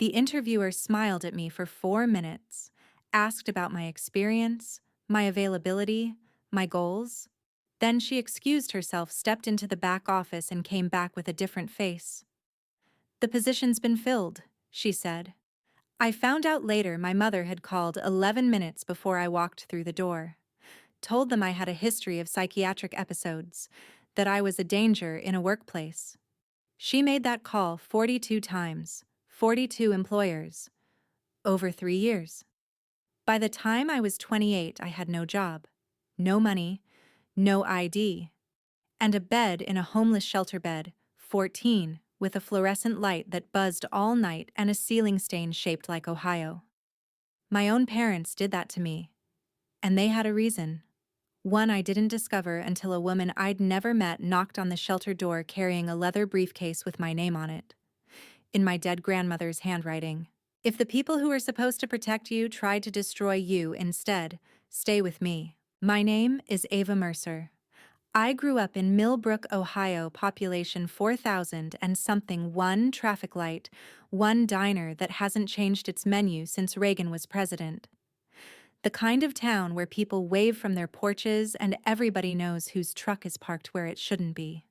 The interviewer smiled at me for 4 minutes, asked about my experience, my availability, my goals. Then she excused herself, stepped into the back office, and came back with a different face. "The position's been filled," she said. I found out later my mother had called 11 minutes before I walked through the door. Told them I had a history of psychiatric episodes, that I was a danger in a workplace. She made that call 42 times, 42 employers, over 3 years. By the time I was 28, I had no job, no money, no ID, and a bed in a homeless shelter bed, 14, with a fluorescent light that buzzed all night and a ceiling stain shaped like Ohio. My own parents did that to me, and they had a reason. One I didn't discover until a woman I'd never met knocked on the shelter door carrying a leather briefcase with my name on it, in my dead grandmother's handwriting. "If the people who are supposed to protect you tried to destroy you instead, stay with me." My name is Ava Mercer. I grew up in Millbrook, Ohio, population 4,000 and something, one traffic light, one diner that hasn't changed its menu since Reagan was president. The kind of town where people wave from their porches and everybody knows whose truck is parked where it shouldn't be.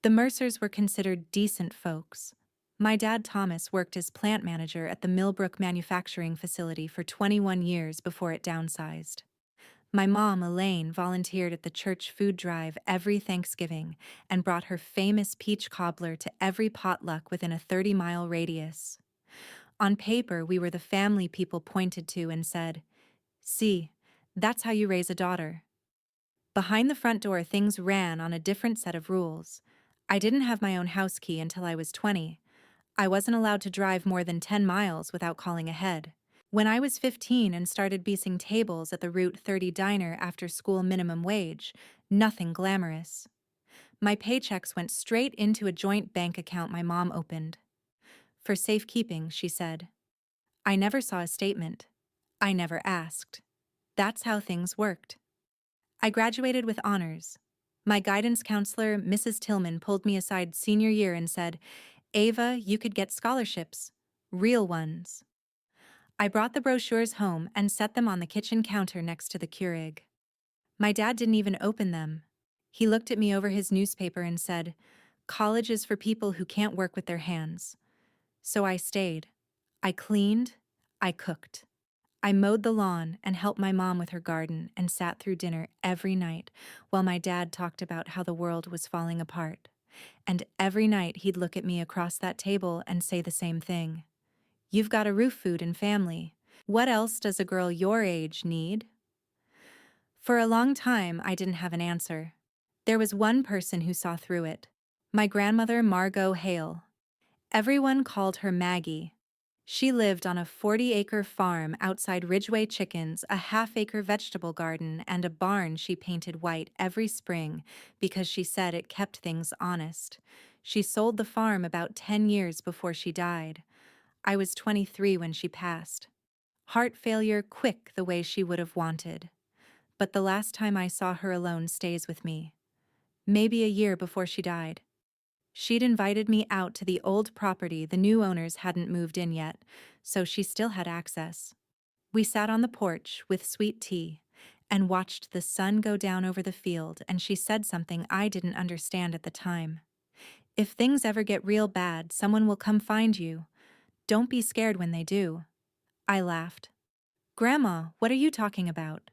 The Mercers were considered decent folks. My dad Thomas worked as plant manager at the Millbrook manufacturing facility for 21 years before it downsized. My mom, Elaine, volunteered at the church food drive every Thanksgiving and brought her famous peach cobbler to every potluck within a 30-mile radius. On paper, we were the family people pointed to and said, "See, that's how you raise a daughter." Behind the front door, things ran on a different set of rules. I didn't have my own house key until I was 20. I wasn't allowed to drive more than 10 miles without calling ahead. When I was 15 and started beasing tables at the Route 30 diner after school minimum wage, nothing glamorous. My paychecks went straight into a joint bank account my mom opened. "For safekeeping," she said. I never saw a statement. I never asked. That's how things worked. I graduated with honors. My guidance counselor, Mrs. Tillman, pulled me aside senior year and said, "Ava, you could get scholarships. Real ones." I brought the brochures home and set them on the kitchen counter next to the Keurig. My dad didn't even open them. He looked at me over his newspaper and said, "College is for people who can't work with their hands." So I stayed. I cleaned. I cooked. I mowed the lawn and helped my mom with her garden and sat through dinner every night while my dad talked about how the world was falling apart. And every night he'd look at me across that table and say the same thing. "You've got a roof, food, and family. What else does a girl your age need?" For a long time, I didn't have an answer. There was one person who saw through it. My grandmother, Margot Hale. Everyone called her Maggie. She lived on a 40-acre farm outside Ridgeway Chickens, a half-acre vegetable garden, and a barn she painted white every spring because she said it kept things honest. She sold the farm about 10 years before she died. I was 23 when she passed. Heart failure quick the way she would have wanted. But the last time I saw her alone stays with me. Maybe a year before she died. She'd invited me out to the old property. The new owners hadn't moved in yet, so she still had access. We sat on the porch with sweet tea and watched the sun go down over the field, and she said something I didn't understand at the time. "If things ever get real bad, someone will come find you. Don't be scared when they do." I laughed. "Grandma, what are you talking about?"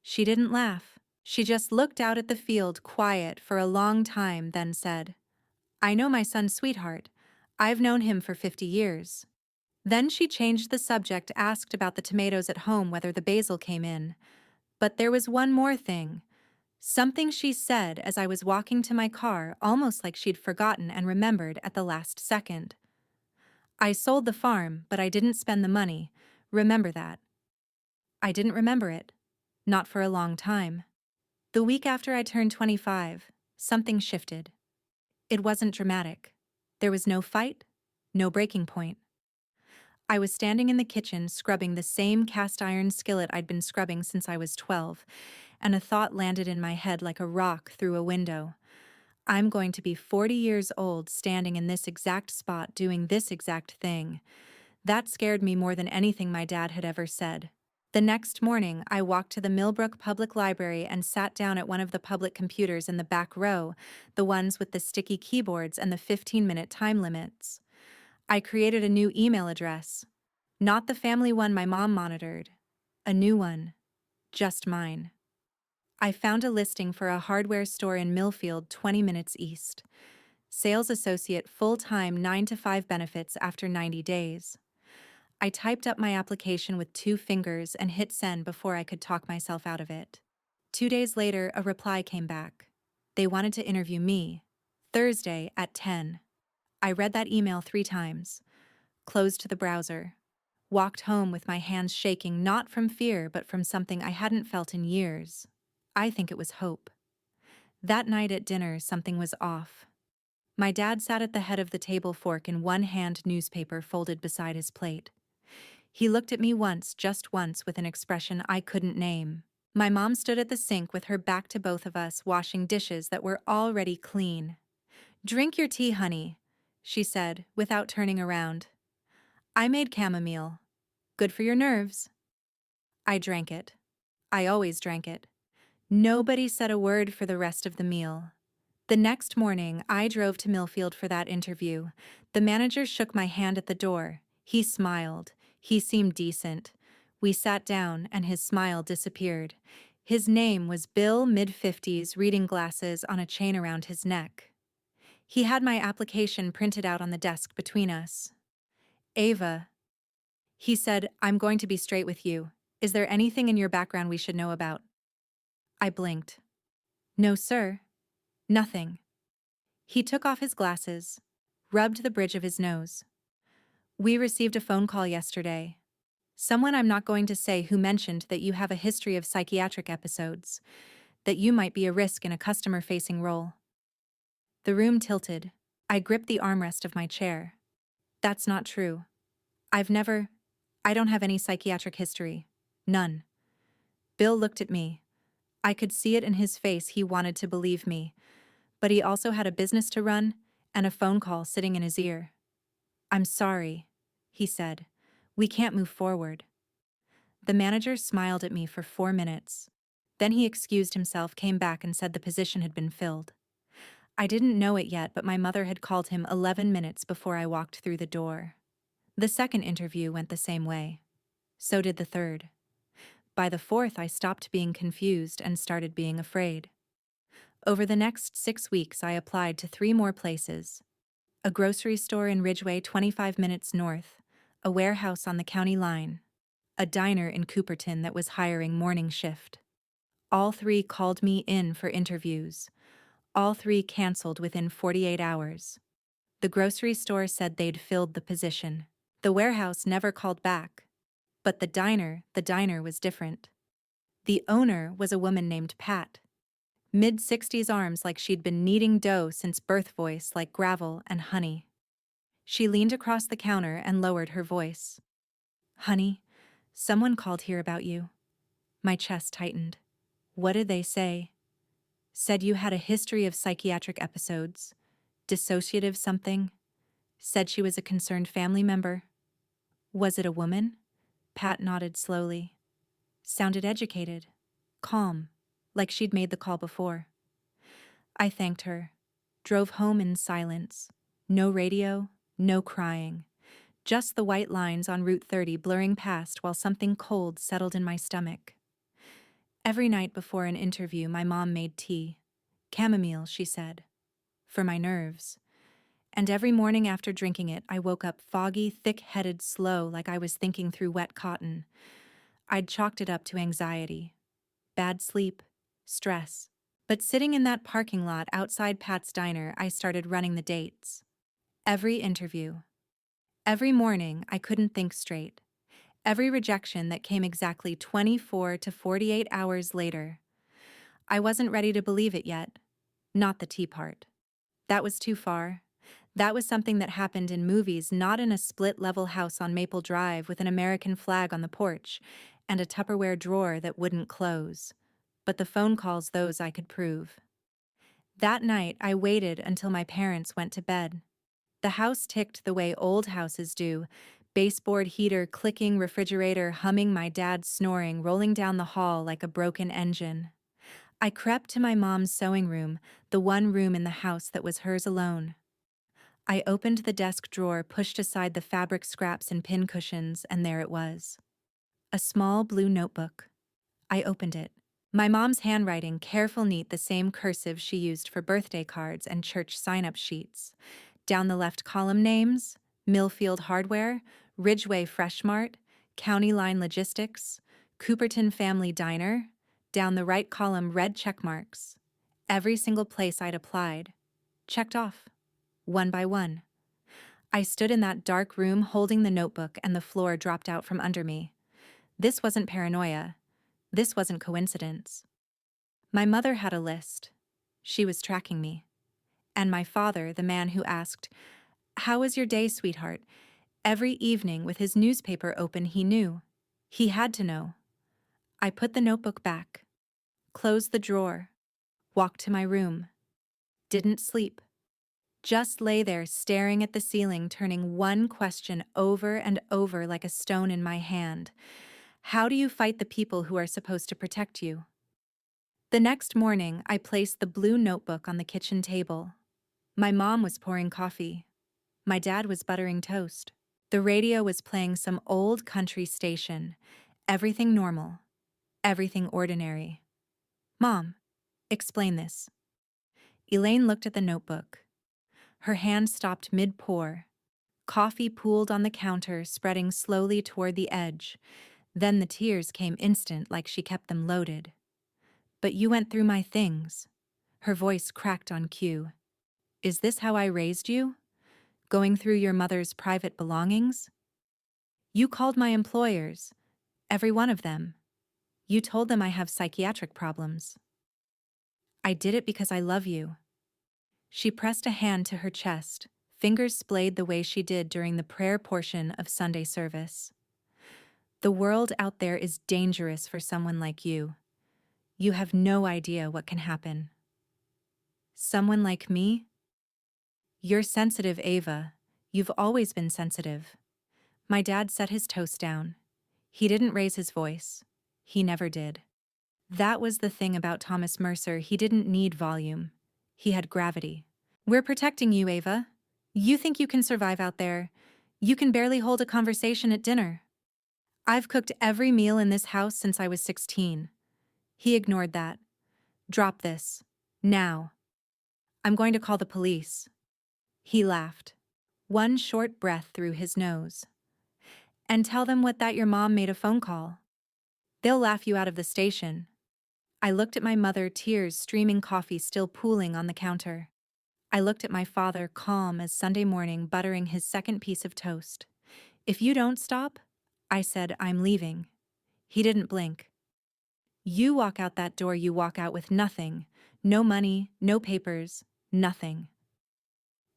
She didn't laugh. She just looked out at the field, quiet for a long time, then said, "I know my son's sweetheart. I've known him for 50 years. Then she changed the subject, asked about the tomatoes at home, whether the basil came in. But there was one more thing. Something she said as I was walking to my car, almost like she'd forgotten and remembered at the last second. "I sold the farm, but I didn't spend the money. Remember that." I didn't remember it. Not for a long time. The week after I turned 25, something shifted. It wasn't dramatic. There was no fight, no breaking point. I was standing in the kitchen scrubbing the same cast iron skillet I'd been scrubbing since I was 12, and a thought landed in my head like a rock through a window. I'm going to be 40 years old standing in this exact spot doing this exact thing. That scared me more than anything my dad had ever said. The next morning, I walked to the Millbrook Public Library and sat down at one of the public computers in the back row, the ones with the sticky keyboards and the 15-minute time limits. I created a new email address. Not the family one my mom monitored. A new one. Just mine. I found a listing for a hardware store in Millfield 20 minutes east. Sales associate full-time 9 to 5 benefits after 90 days. I typed up my application with 2 fingers and hit send before I could talk myself out of it. 2 days later, a reply came back. They wanted to interview me. Thursday at 10. I read that email 3 times. Closed the browser. Walked home with my hands shaking not from fear but from something I hadn't felt in years. I think it was hope. That night at dinner, something was off. My dad sat at the head of the table, fork in one hand, newspaper folded beside his plate. He looked at me once, just once, with an expression I couldn't name. My mom stood at the sink with her back to both of us, washing dishes that were already clean. "Drink your tea, honey," she said, without turning around. "I made chamomile. Good for your nerves." I drank it. I always drank it. Nobody said a word for the rest of the meal. The next morning, I drove to Millfield for that interview. The manager shook my hand at the door. He smiled. He seemed decent. We sat down, and his smile disappeared. His name was Bill, mid-50s, reading glasses on a chain around his neck. He had my application printed out on the desk between us. "Ava," he said, "I'm going to be straight with you. Is there anything in your background we should know about?" I blinked. "No, sir. Nothing." He took off his glasses, rubbed the bridge of his nose. "We received a phone call yesterday. Someone I'm not going to say who mentioned that you have a history of psychiatric episodes, that you might be a risk in a customer-facing role." The room tilted. I gripped the armrest of my chair. "That's not true. I don't have any psychiatric history. None." Bill looked at me. I could see it in his face. He wanted to believe me, but he also had a business to run and a phone call sitting in his ear. "I'm sorry," he said. "We can't move forward." The manager smiled at me for 4 minutes. Then he excused himself, came back, and said the position had been filled. I didn't know it yet, but my mother had called him 11 minutes before I walked through the door. The second interview went the same way. So did the third. By the fourth, I stopped being confused and started being afraid. Over the next 6 weeks, I applied to 3 more places: a grocery store in Ridgeway 25 minutes north, a warehouse on the county line, a diner in Cooperton that was hiring morning shift. All 3 called me in for interviews. All 3 canceled within 48 hours. The grocery store said they'd filled the position. The warehouse never called back. But the diner was different. The owner was a woman named Pat. Mid-60s, arms like she'd been kneading dough since birth, voice like gravel and honey. She leaned across the counter and lowered her voice. "Honey, someone called here about you." My chest tightened. "What did they say?" "Said you had a history of psychiatric episodes. Dissociative something. Said she was a concerned family member." "Was it a woman?" Pat nodded slowly. Sounded educated. Calm. Like she'd made the call before. I thanked her. Drove home in silence. No radio, no crying. Just the white lines on Route 30 blurring past while something cold settled in my stomach. Every night before an interview, my mom made tea. Chamomile, she said. For my nerves. And every morning after drinking it, I woke up foggy, thick-headed, slow, like I was thinking through wet cotton. I'd chalked it up to anxiety. Bad sleep. Stress. But sitting in that parking lot outside Pat's diner, I started running the dates. Every interview. Every morning, I couldn't think straight. Every rejection that came exactly 24 to 48 hours later. I wasn't ready to believe it yet. Not the tea part. That was too far. That was something that happened in movies, not in a split-level house on Maple Drive with an American flag on the porch and a Tupperware drawer that wouldn't close. But the phone calls, those I could prove. That night, I waited until my parents went to bed. The house ticked the way old houses do, Baseboard heater clicking, refrigerator humming, my dad snoring, rolling down the hall like a broken engine. I crept to my mom's sewing room, the one room in the house that was hers alone. I opened the desk drawer, pushed aside the fabric scraps and pincushions, and there it was. A small blue notebook. I opened it. My mom's handwriting, careful, neat, the same cursive she used for birthday cards and church sign-up sheets. Down the left column, names: Millfield Hardware, Ridgeway Fresh Mart, County Line Logistics, Cooperton Family Diner. Down the right column, red check marks. Every single place I'd applied. Checked off. One by one. I stood in that dark room holding the notebook, and the floor dropped out from under me. This wasn't paranoia. This wasn't coincidence. My mother had a list. She was tracking me. And my father, the man who asked, "How was your day, sweetheart?" Every evening with his newspaper open, he knew. He had to know. I put the notebook back, closed the drawer, walked to my room. Didn't sleep. Just lay there staring at the ceiling, turning one question over and over like a stone in my hand. How do you fight the people who are supposed to protect you? The next morning, I placed the blue notebook on the kitchen table. My mom was pouring coffee. My dad was buttering toast. The radio was playing some old country station. Everything normal. Everything ordinary. "Mom, explain this." Elaine looked at the notebook. Her hand stopped mid-pour. Coffee pooled on the counter, spreading slowly toward the edge. Then the tears came instant, like she kept them loaded. "But you went through my things." Her voice cracked on cue. "Is this how I raised you? Going through your mother's private belongings? You called my employers, every one of them. You told them I have psychiatric problems. I did it because I love you." She pressed a hand to her chest, fingers splayed the way she did during the prayer portion of Sunday service. "The world out there is dangerous for someone like you. You have no idea what can happen." "Someone like me?" "You're sensitive, Ava. You've always been sensitive." My dad set his toast down. He didn't raise his voice. He never did. That was the thing about Thomas Mercer. He didn't need volume. He had gravity. "We're protecting you, Ava. You think you can survive out there. You can barely hold a conversation at dinner. I've cooked every meal in this house since I was 16. He ignored that. "Drop this. Now. I'm going to call the police." He laughed. One short breath through his nose. "And tell them that your mom made a phone call. They'll laugh you out of the station." I looked at my mother, tears streaming, coffee still pooling on the counter. I looked at my father, calm as Sunday morning, buttering his second piece of toast. "If you don't stop," I said, "I'm leaving." He didn't blink. "You walk out that door, you walk out with nothing. No money, no papers, nothing."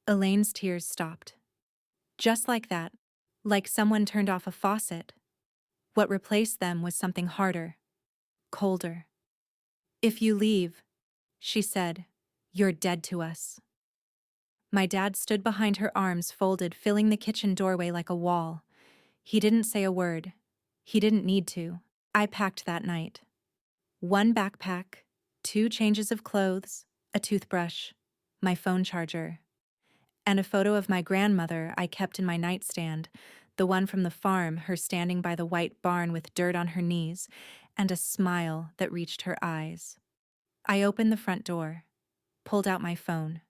Elaine's tears stopped. Just like that, like someone turned off a faucet. What replaced them was something harder, colder. "If you leave," she said, "you're dead to us." My dad stood behind her, arms folded, filling the kitchen doorway like a wall. He didn't say a word. He didn't need to. I packed that night. One backpack, 2 changes of clothes, a toothbrush, my phone charger, and a photo of my grandmother I kept in my nightstand, the one from the farm, her standing by the white barn with dirt on her knees, and a smile that reached her eyes. I opened the front door, pulled out my phone,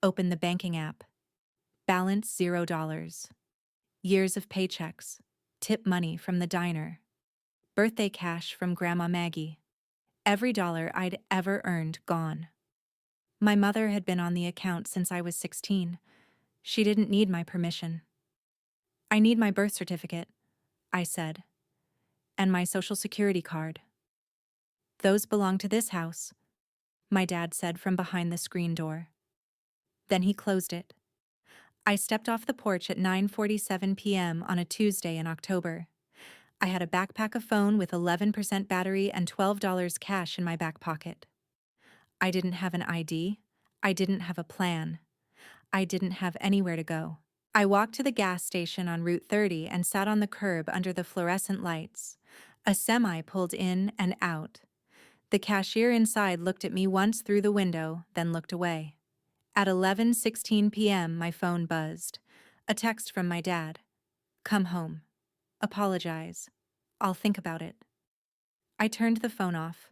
opened the banking app. Balance $0. Years of paychecks, tip money from the diner, birthday cash from Grandma Maggie. Every dollar I'd ever earned gone. My mother had been on the account since I was 16. She didn't need my permission. "I need my birth certificate," I said, "and my social security card." "Those belong to this house," my dad said from behind the screen door. Then he closed it. I stepped off the porch at 9:47 p.m. on a Tuesday in October. I had a backpack, a phone with 11% battery, and $12 cash in my back pocket. I didn't have an ID. I didn't have a plan. I didn't have anywhere to go. I walked to the gas station on Route 30 and sat on the curb under the fluorescent lights. A semi pulled in and out. The cashier inside looked at me once through the window, then looked away. At 11:16 p.m., my phone buzzed. A text from my dad. Come home. Apologize. I'll think about it. I turned the phone off.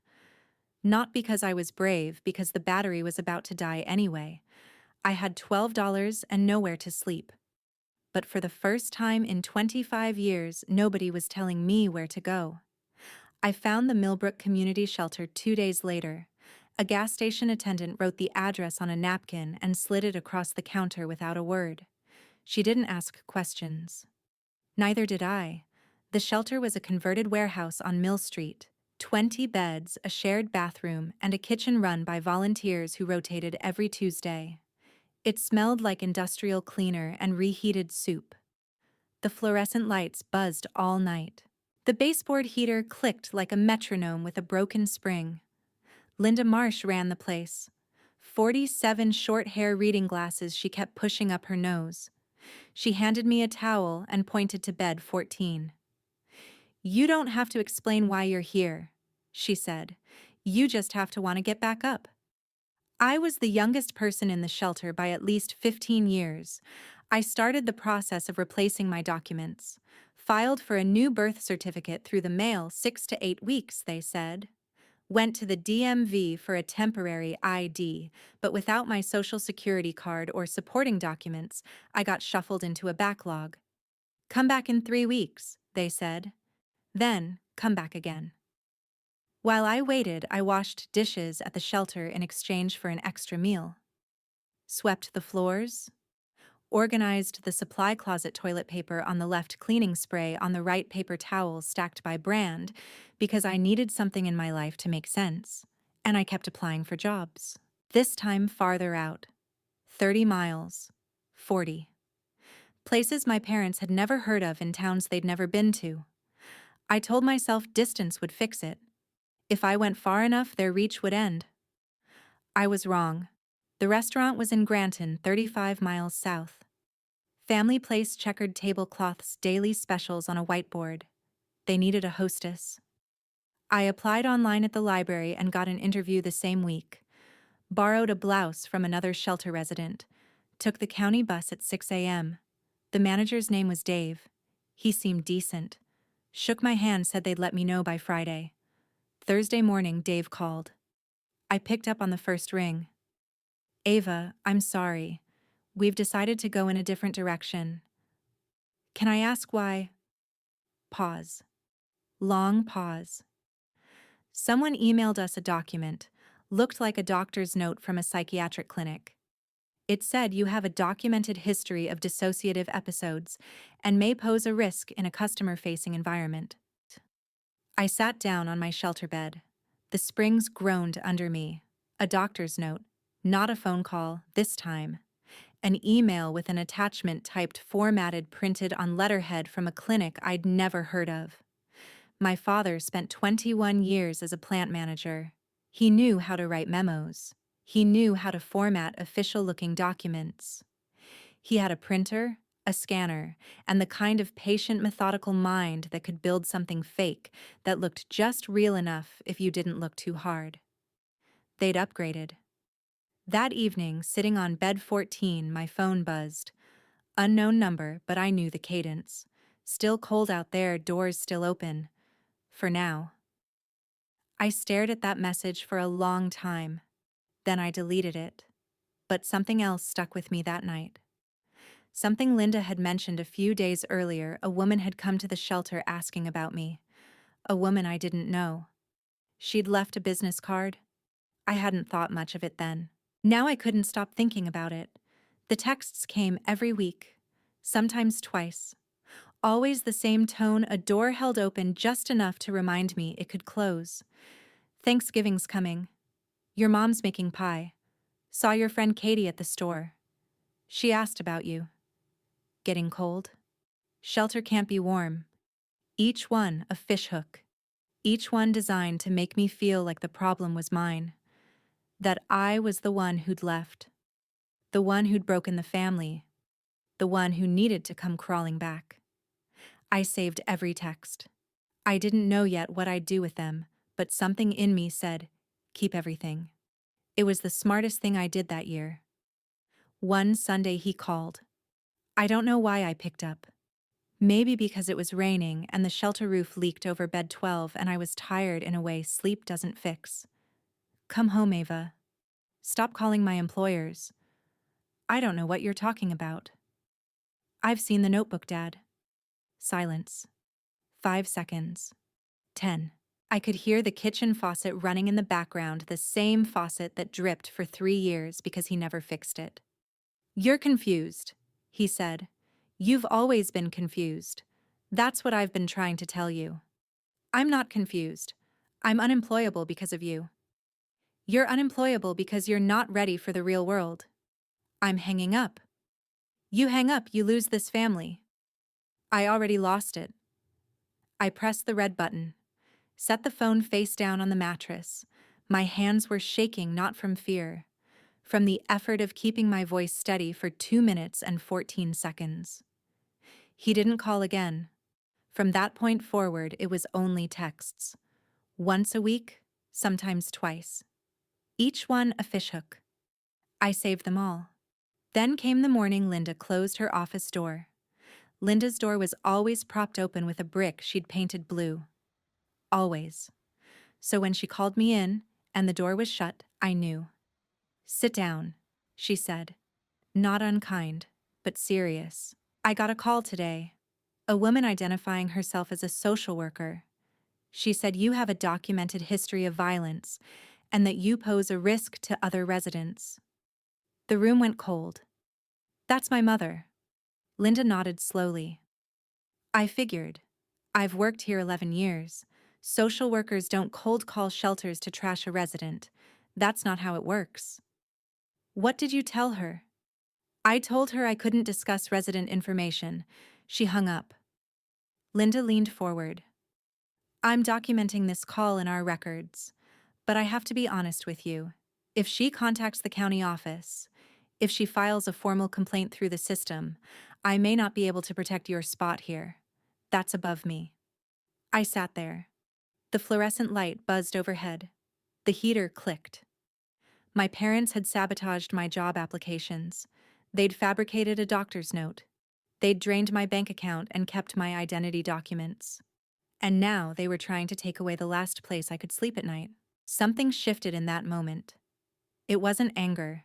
Not because I was brave, because the battery was about to die anyway. I had $12 and nowhere to sleep. But for the first time in 25 years, nobody was telling me where to go. I found the Millbrook Community Shelter 2 days later. A gas station attendant wrote the address on a napkin and slid it across the counter without a word. She didn't ask questions. Neither did I. The shelter was a converted warehouse on Mill Street. 20 beds, a shared bathroom, and a kitchen run by volunteers who rotated every Tuesday. It smelled like industrial cleaner and reheated soup. The fluorescent lights buzzed all night. The baseboard heater clicked like a metronome with a broken spring. Linda Marsh ran the place. 47 short-hair reading glasses she kept pushing up her nose. She handed me a towel and pointed to bed 14. You don't have to explain why you're here, she said. You just have to want to get back up. I was the youngest person in the shelter by at least 15 years. I started the process of replacing my documents. Filed for a new birth certificate through the mail 6 to 8 weeks, they said. Went to the DMV for a temporary ID, but without my social security card or supporting documents, I got shuffled into a backlog. Come back in 3 weeks, they said. Then, come back again. While I waited, I washed dishes at the shelter in exchange for an extra meal. Swept the floors. Organized the supply closet toilet paper on the left, cleaning spray on the right, paper towels stacked by brand, because I needed something in my life to make sense, and I kept applying for jobs. This time farther out. 30 miles. 40. Places my parents had never heard of in towns they'd never been to. I told myself distance would fix it. If I went far enough, their reach would end. I was wrong. The restaurant was in Granton, 35 miles south. Family Place checkered tablecloths, daily specials on a whiteboard. They needed a hostess. I applied online at the library and got an interview the same week. Borrowed a blouse from another shelter resident. Took the county bus at 6 a.m. The manager's name was Dave. He seemed decent. Shook my hand, said they'd let me know by Friday. Thursday morning, Dave called. I picked up on the first ring. Ava, I'm sorry. We've decided to go in a different direction. Can I ask why? Pause. Long pause. Someone emailed us a document. Looked like a doctor's note from a psychiatric clinic. It said you have a documented history of dissociative episodes and may pose a risk in a customer-facing environment. I sat down on my shelter bed. The springs groaned under me. A doctor's note. Not a phone call, this time. An email with an attachment typed, formatted, printed on letterhead from a clinic I'd never heard of. My father spent 21 years as a plant manager. He knew how to write memos. He knew how to format official-looking documents. He had a printer, a scanner, and the kind of patient, methodical mind that could build something fake that looked just real enough if you didn't look too hard. They'd upgraded. That evening, sitting on bed 14, my phone buzzed. Unknown number, but I knew the cadence. Still cold out there, doors still open. For now. I stared at that message for a long time. Then I deleted it. But something else stuck with me that night. Something Linda had mentioned a few days earlier. A woman had come to the shelter asking about me. A woman I didn't know. She'd left a business card. I hadn't thought much of it then. Now I couldn't stop thinking about it. The texts came every week, sometimes twice. Always the same tone, a door held open just enough to remind me it could close. Thanksgiving's coming. Your mom's making pie. Saw your friend Katie at the store. She asked about you. Getting cold? Shelter can't be warm. Each one a fishhook. Each one designed to make me feel like the problem was mine. That I was the one who'd left. The one who'd broken the family. the one who needed to come crawling back. I saved every text. I didn't know yet what I'd do with them, but something in me said, keep everything. It was the smartest thing I did that year. One Sunday he called. I don't know why I picked up. Maybe because it was raining and the shelter roof leaked over bed 12 and I was tired in a way sleep doesn't fix. Come home, Ava. Stop calling my employers. I don't know what you're talking about. I've seen the notebook, Dad. Silence. 5 seconds. 10. I could hear the kitchen faucet running in the background, the same faucet that dripped for 3 years because he never fixed it. You're confused, he said. You've always been confused. That's what I've been trying to tell you. I'm not confused. I'm unemployable because of you. You're unemployable because you're not ready for the real world. I'm hanging up. You hang up, you lose this family. I already lost it. I pressed the red button, set the phone face down on the mattress. My hands were shaking not from fear, from the effort of keeping my voice steady for 2 minutes and 14 seconds. He didn't call again. From that point forward, it was only texts. Once a week, sometimes twice. Each one a fishhook. I saved them all. Then came the morning Linda closed her office door. Linda's door was always propped open with a brick she'd painted blue. Always. So when she called me in, and the door was shut, I knew. Sit down, she said. Not unkind, but serious. I got a call today. A woman identifying herself as a social worker. She said you have a documented history of violence, and that you pose a risk to other residents. The room went cold. That's my mother. Linda nodded slowly. I figured. I've worked here 11 years. Social workers don't cold call shelters to trash a resident. That's not how it works. What did you tell her? I told her I couldn't discuss resident information. She hung up. Linda leaned forward. I'm documenting this call in our records, but I have to be honest with you. If she contacts the county office, if she files a formal complaint through the system, I may not be able to protect your spot here. That's above me. I sat there. The fluorescent light buzzed overhead. The heater clicked. My parents had sabotaged my job applications. They'd fabricated a doctor's note. They'd drained my bank account and kept my identity documents. And now they were trying to take away the last place I could sleep at night. Something shifted in that moment. It wasn't anger.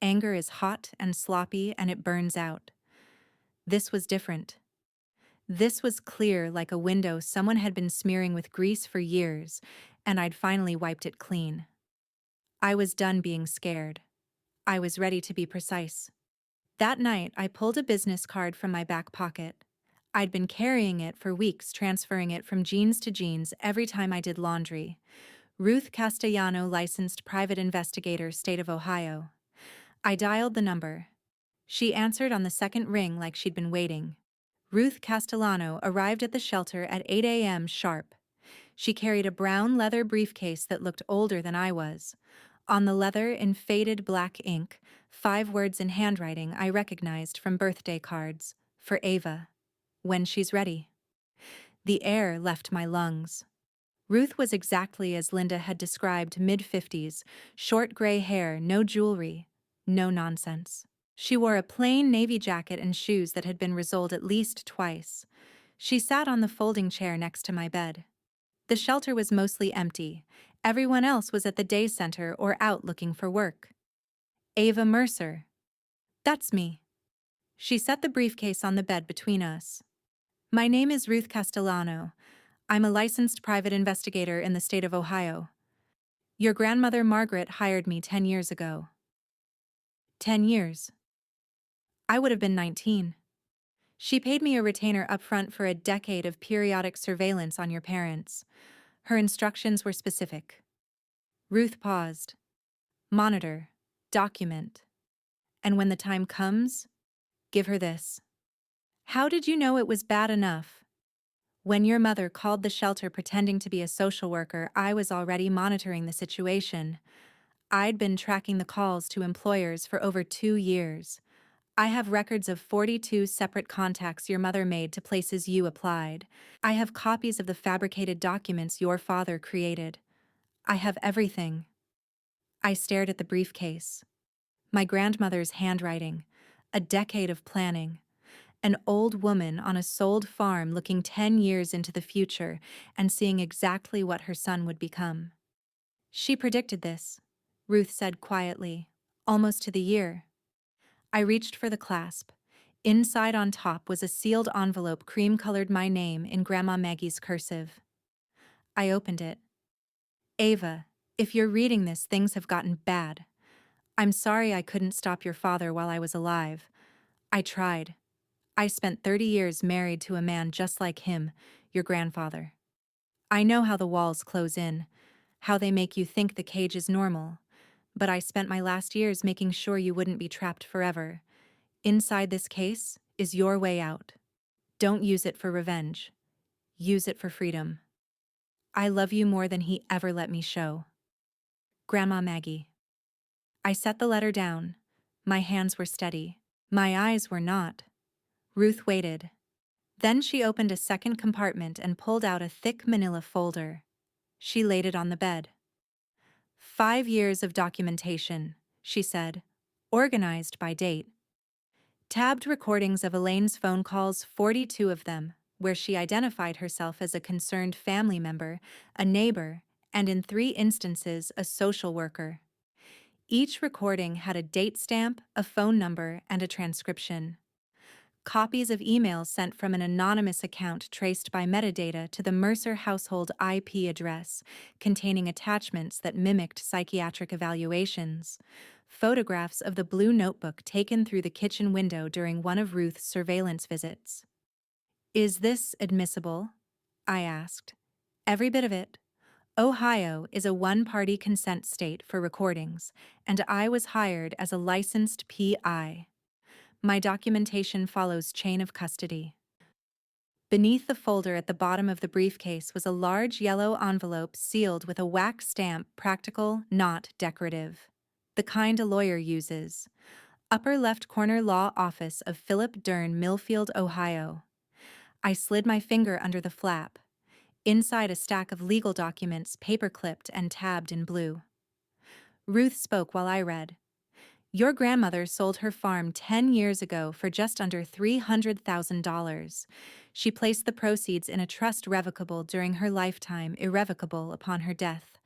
Anger is hot and sloppy and it burns out. This was different. This was clear like a window someone had been smearing with grease for years, and I'd finally wiped it clean. I was done being scared. I was ready to be precise. That night, I pulled a business card from my back pocket. I'd been carrying it for weeks, transferring it from jeans to jeans every time I did laundry. Ruth Castellano, licensed private investigator, state of Ohio. I dialed the number. She answered on the second ring like she'd been waiting. Ruth Castellano arrived at the shelter at 8 a.m. sharp. She carried a brown leather briefcase that looked older than I was. On the leather, in faded black ink, 5 words in handwriting I recognized from birthday cards. For Ava. When she's ready. The air left my lungs. Ruth was exactly as Linda had described, mid-50s, short gray hair, no jewelry, no nonsense. She wore a plain navy jacket and shoes that had been resoled at least twice. She sat on the folding chair next to my bed. The shelter was mostly empty. Everyone else was at the day center or out looking for work. Ava Mercer. That's me. She set the briefcase on the bed between us. My name is Ruth Castellano. I'm a licensed private investigator in the state of Ohio. Your grandmother Margaret hired me 10 years ago. 10 years. I would have been 19. She paid me a retainer upfront for a decade of periodic surveillance on your parents. Her instructions were specific. Ruth paused. Monitor. Document. And when the time comes, give her this. How did you know it was bad enough? When your mother called the shelter pretending to be a social worker, I was already monitoring the situation. I'd been tracking the calls to employers for over 2 years. I have records of 42 separate contacts your mother made to places you applied. I have copies of the fabricated documents your father created. I have everything. I stared at the briefcase. My grandmother's handwriting, a decade of planning, an old woman on a sold farm looking 10 years into the future and seeing exactly what her son would become. She predicted this, Ruth said quietly, almost to the year. I reached for the clasp. Inside on top was a sealed envelope cream-colored my name in Grandma Maggie's cursive. I opened it. Ava, if you're reading this, things have gotten bad. I'm sorry I couldn't stop your father while I was alive. I tried. I spent 30 years married to a man just like him, your grandfather. I know how the walls close in, how they make you think the cage is normal, but I spent my last years making sure you wouldn't be trapped forever. Inside this case is your way out. Don't use it for revenge. Use it for freedom. I love you more than he ever let me show. Grandma Maggie. I set the letter down. My hands were steady. My eyes were not. Ruth waited. Then she opened a second compartment and pulled out a thick manila folder. She laid it on the bed. 5 years of documentation, she said, organized by date. Tabbed recordings of Elaine's phone calls, 42 of them, where she identified herself as a concerned family member, a neighbor, and in 3 instances, a social worker. Each recording had a date stamp, a phone number, and a transcription. Copies of emails sent from an anonymous account traced by metadata to the Mercer household IP address, containing attachments that mimicked psychiatric evaluations. Photographs of the blue notebook taken through the kitchen window during one of Ruth's surveillance visits. Is this admissible? I asked. Every bit of it. Ohio is a one-party consent state for recordings, and I was hired as a licensed PI. My documentation follows chain of custody. Beneath the folder at the bottom of the briefcase was a large yellow envelope sealed with a wax stamp, practical, not decorative. The kind a lawyer uses. Upper left corner law office of Philip Dern, Millfield, Ohio. I slid my finger under the flap. Inside a stack of legal documents, paper-clipped and tabbed in blue. Ruth spoke while I read. Your grandmother sold her farm 10 years ago for just under $300,000. She placed the proceeds in a trust revocable during her lifetime, irrevocable upon her death.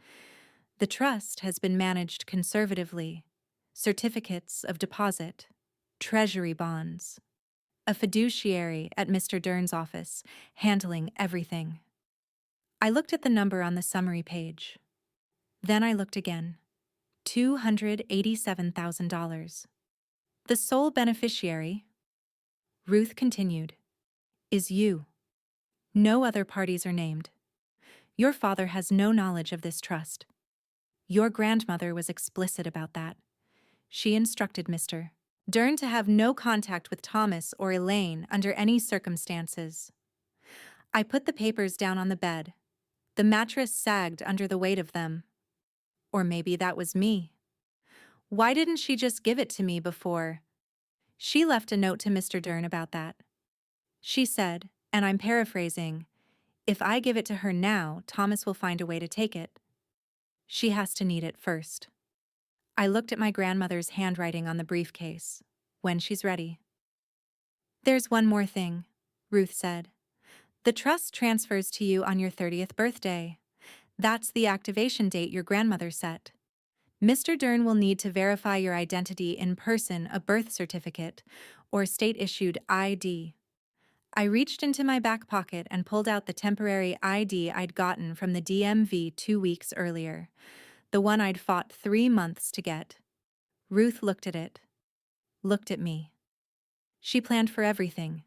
The trust has been managed conservatively. Certificates of deposit, treasury bonds. A fiduciary at Mr. Dern's office, handling everything. I looked at the number on the summary page. Then I looked again. $287,000. The sole beneficiary, Ruth continued, is you. No other parties are named. Your father has no knowledge of this trust. Your grandmother was explicit about that. She instructed Mr. Dern to have no contact with Thomas or Elaine under any circumstances. I put the papers down on the bed. The mattress sagged under the weight of them. Or maybe that was me. Why didn't she just give it to me before? She left a note to Mr. Dern about that. She said, and I'm paraphrasing, if I give it to her now, Thomas will find a way to take it. She has to need it first. I looked at my grandmother's handwriting on the briefcase. When she's ready. There's one more thing, Ruth said. The trust transfers to you on your 30th birthday. That's the activation date your grandmother set. Mr. Dern will need to verify your identity in person, a birth certificate, or state-issued ID. I reached into my back pocket and pulled out the temporary ID I'd gotten from the DMV 2 weeks earlier, the one I'd fought 3 months to get. Ruth looked at it. Looked at me. She planned for everything.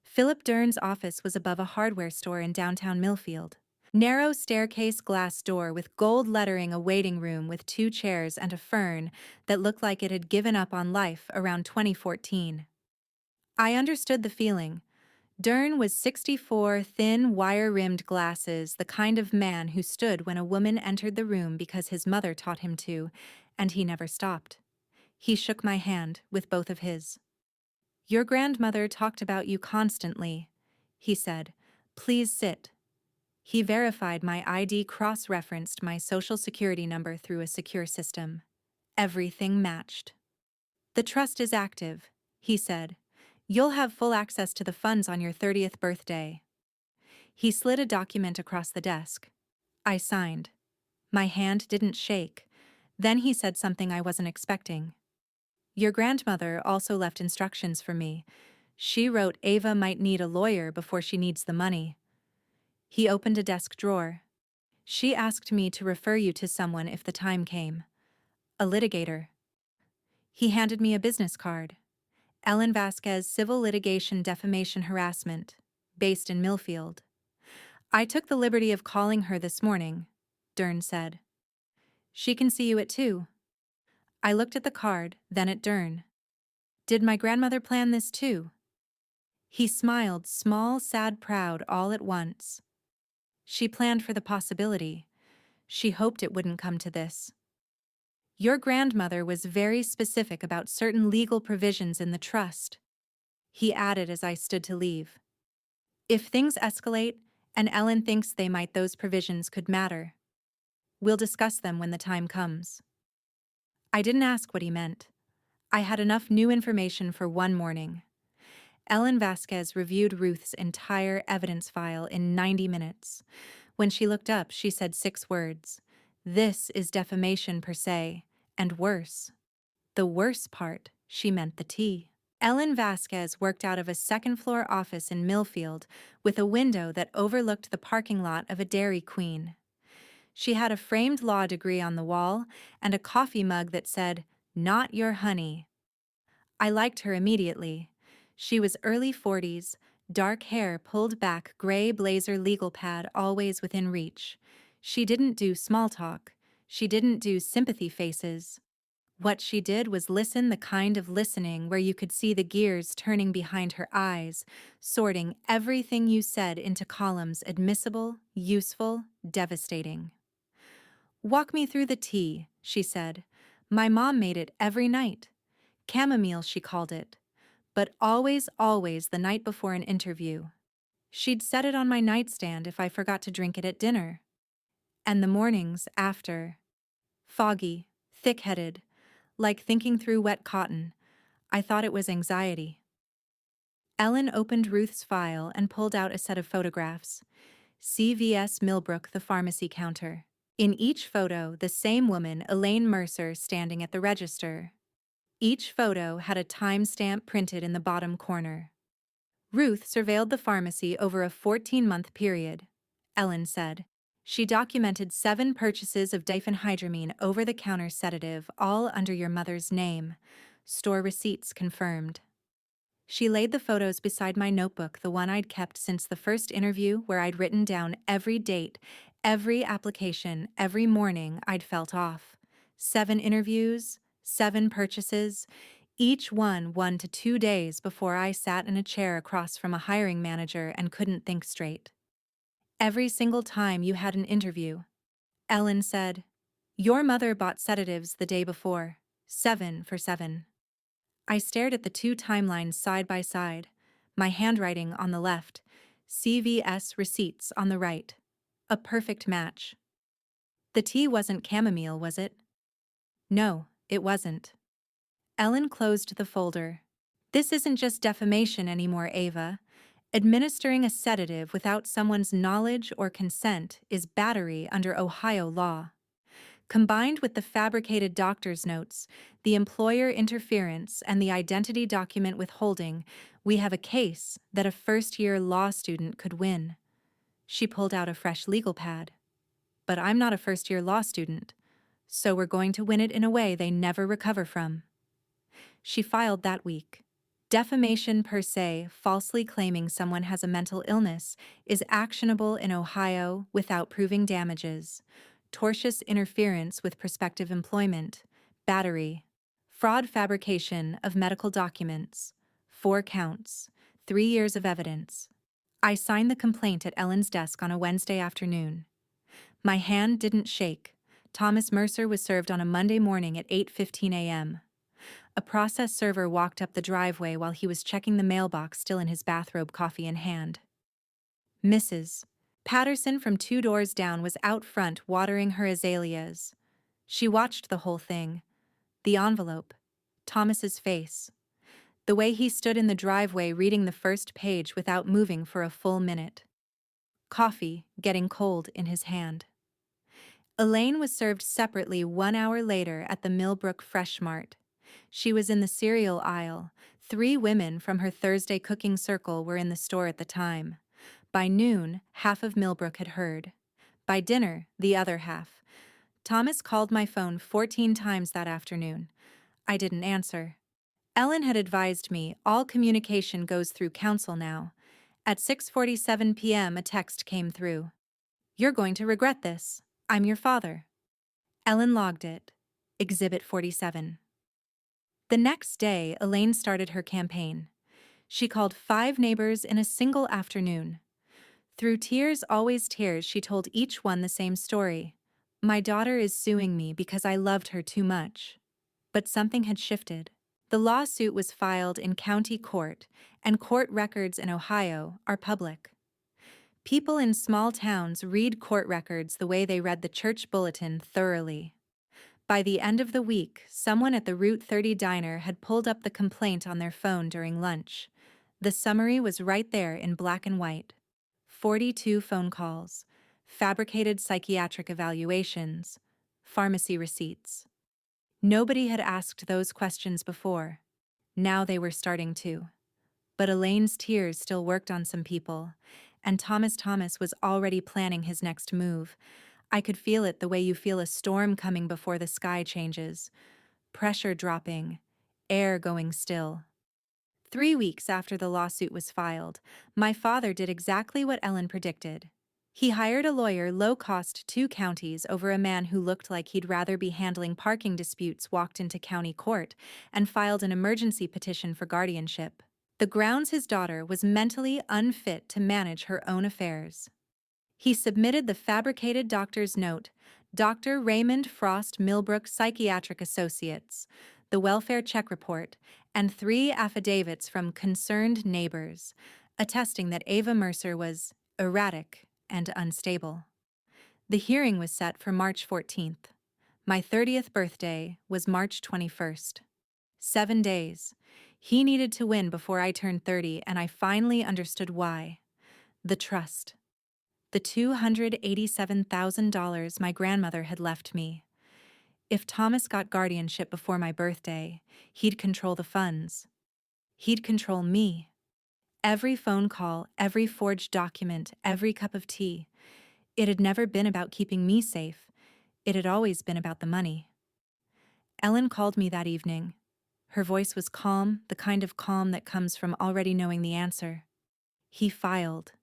Philip Dern's office was above a hardware store in downtown Millfield. Narrow staircase glass door with gold lettering, a waiting room with 2 chairs and a fern that looked like it had given up on life around 2014. I understood the feeling. Dern was 64, thin, wire-rimmed glasses, the kind of man who stood when a woman entered the room because his mother taught him to, and he never stopped. He shook my hand with both of his. Your grandmother talked about you constantly, he said. Please sit. He verified my ID cross-referenced my social security number through a secure system. Everything matched. The trust is active, he said. You'll have full access to the funds on your 30th birthday. He slid a document across the desk. I signed. My hand didn't shake. Then he said something I wasn't expecting. Your grandmother also left instructions for me. She wrote Ava might need a lawyer before she needs the money. He opened a desk drawer. She asked me to refer you to someone if the time came. A litigator. He handed me a business card. Ellen Vasquez, Civil Litigation Defamation Harassment, based in Millfield. I took the liberty of calling her this morning, Dern said. She can see you at 2. I looked at the card, then at Dern. Did my grandmother plan this too? He smiled, small, sad, proud, all at once. She planned for the possibility. She hoped it wouldn't come to this. Your grandmother was very specific about certain legal provisions in the trust, he added as I stood to leave. If things escalate, and Ellen thinks those provisions could matter, we'll discuss them when the time comes. I didn't ask what he meant. I had enough new information for one morning. Ellen Vasquez reviewed Ruth's entire evidence file in 90 minutes. When she looked up, she said 6 words. This is defamation per se, and worse. The worse part, she meant the T. Ellen Vasquez worked out of a second-floor office in Millfield with a window that overlooked the parking lot of a Dairy Queen. She had a framed law degree on the wall and a coffee mug that said, "Not your honey." I liked her immediately. She was early 40s, dark hair pulled back, gray blazer legal pad always within reach. She didn't do small talk. She didn't do sympathy faces. What she did was listen, the kind of listening where you could see the gears turning behind her eyes, sorting everything you said into columns admissible, useful, devastating. Walk me through the tea, she said. My mom made it every night. Chamomile, she called it. But always, always the night before an interview. She'd set it on my nightstand if I forgot to drink it at dinner. And the mornings after. Foggy, thick-headed, like thinking through wet cotton. I thought it was anxiety. Ellen opened Ruth's file and pulled out a set of photographs. CVS Millbrook, the pharmacy counter. In each photo, the same woman, Elaine Mercer, standing at the register. Each photo had a timestamp printed in the bottom corner. Ruth surveilled the pharmacy over a 14-month period, Ellen said. She documented 7 purchases of diphenhydramine over-the-counter sedative, all under your mother's name. Store receipts confirmed. She laid the photos beside my notebook, the one I'd kept since the first interview, where I'd written down every date, every application, every morning I'd felt off. 7 interviews, 7 purchases, each one 1 to 2 days before I sat in a chair across from a hiring manager and couldn't think straight. Every single time you had an interview, Ellen said, your mother bought sedatives the day before, 7 for 7. I stared at the 2 timelines side by side, my handwriting on the left, CVS receipts on the right. A perfect match. The tea wasn't chamomile, was it? No, it wasn't. Ellen closed the folder. This isn't just defamation anymore, Ava. Administering a sedative without someone's knowledge or consent is battery under Ohio law. Combined with the fabricated doctor's notes, the employer interference, and the identity document withholding, we have a case that a first-year law student could win. She pulled out a fresh legal pad. But I'm not a first-year law student, so we're going to win it in a way they never recover from. She filed that week. Defamation per se, falsely claiming someone has a mental illness, is actionable in Ohio without proving damages. Tortious interference with prospective employment, battery, fraud fabrication of medical documents, 4 counts, 3 years of evidence. I signed the complaint at Ellen's desk on a Wednesday afternoon. My hand didn't shake. Thomas Mercer was served on a Monday morning at 8:15 a.m. A process server walked up the driveway while he was checking the mailbox, still in his bathrobe, coffee in hand. Mrs. Patterson from 2 doors down was out front watering her azaleas. She watched the whole thing. The envelope. Thomas's face. The way he stood in the driveway reading the first page without moving for a full minute. Coffee getting cold in his hand. Elaine was served separately 1 hour later at the Millbrook Fresh Mart. She was in the cereal aisle. 3 women from her Thursday cooking circle were in the store at the time. By noon, half of Millbrook had heard. By dinner, the other half. Thomas called my phone 14 times that afternoon. I didn't answer. Ellen had advised me all communication goes through counsel now. At 6:47 p.m. a text came through. "You're going to regret this. I'm your father." Ellen logged it. Exhibit 47. The next day, Elaine started her campaign. She called 5 neighbors in a single afternoon. Through tears, always tears, she told each one the same story. "My daughter is suing me because I loved her too much." But something had shifted. The lawsuit was filed in county court, and court records in Ohio are public. People in small towns read court records the way they read the church bulletin, thoroughly. By the end of the week, someone at the Route 30 diner had pulled up the complaint on their phone during lunch. The summary was right there in black and white. 42 phone calls, fabricated psychiatric evaluations, pharmacy receipts. Nobody had asked those questions before. Now they were starting to. But Elaine's tears still worked on some people, and Thomas was already planning his next move. I could feel it the way you feel a storm coming before the sky changes. Pressure dropping, air going still. 3 weeks after the lawsuit was filed, my father did exactly what Ellen predicted. He hired a lawyer, low-cost, 2 counties, over a man who looked like he'd rather be handling parking disputes, walked into county court, and filed an emergency petition for guardianship. The grounds his daughter was mentally unfit to manage her own affairs. He submitted the fabricated doctor's note, Dr. Raymond Frost Millbrook Psychiatric Associates, the welfare check report, and 3 affidavits from concerned neighbors, attesting that Ava Mercer was erratic and unstable. The hearing was set for March 14th. My 30th birthday was March 21st. 7 days. He needed to win before I turned 30, and I finally understood why. The trust. The $287,000 my grandmother had left me. If Thomas got guardianship before my birthday, he'd control the funds. He'd control me. Every phone call, every forged document, every cup of tea. It had never been about keeping me safe. It had always been about the money. Ellen called me that evening. Her voice was calm, the kind of calm that comes from already knowing the answer. He filed.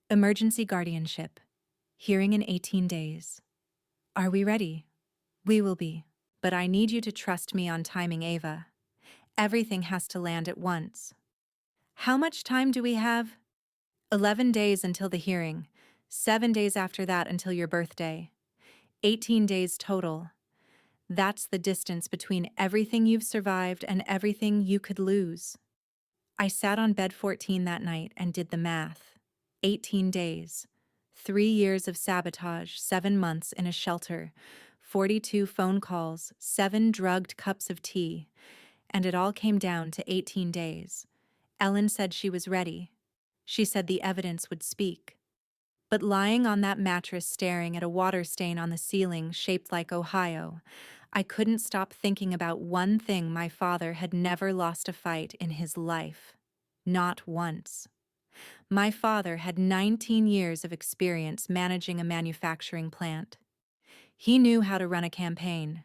Emergency guardianship. Hearing in 18 days. Are we ready? We will be. But I need you to trust me on timing, Ava. Everything has to land at once. How much time do we have? 11 days until the hearing. 7 days after that until your birthday. 18 days total. That's the distance between everything you've survived and everything you could lose. I sat on bed 14 that night and did the math. 18 days. 3 years of sabotage, 7 months in a shelter, 42 phone calls, 7 drugged cups of tea, and it all came down to 18 days. Ellen said she was ready. She said the evidence would speak. But lying on that mattress staring at a water stain on the ceiling shaped like Ohio, I couldn't stop thinking about one thing: my father had never lost a fight in his life. Not once. My father had 19 years of experience managing a manufacturing plant. He knew how to run a campaign.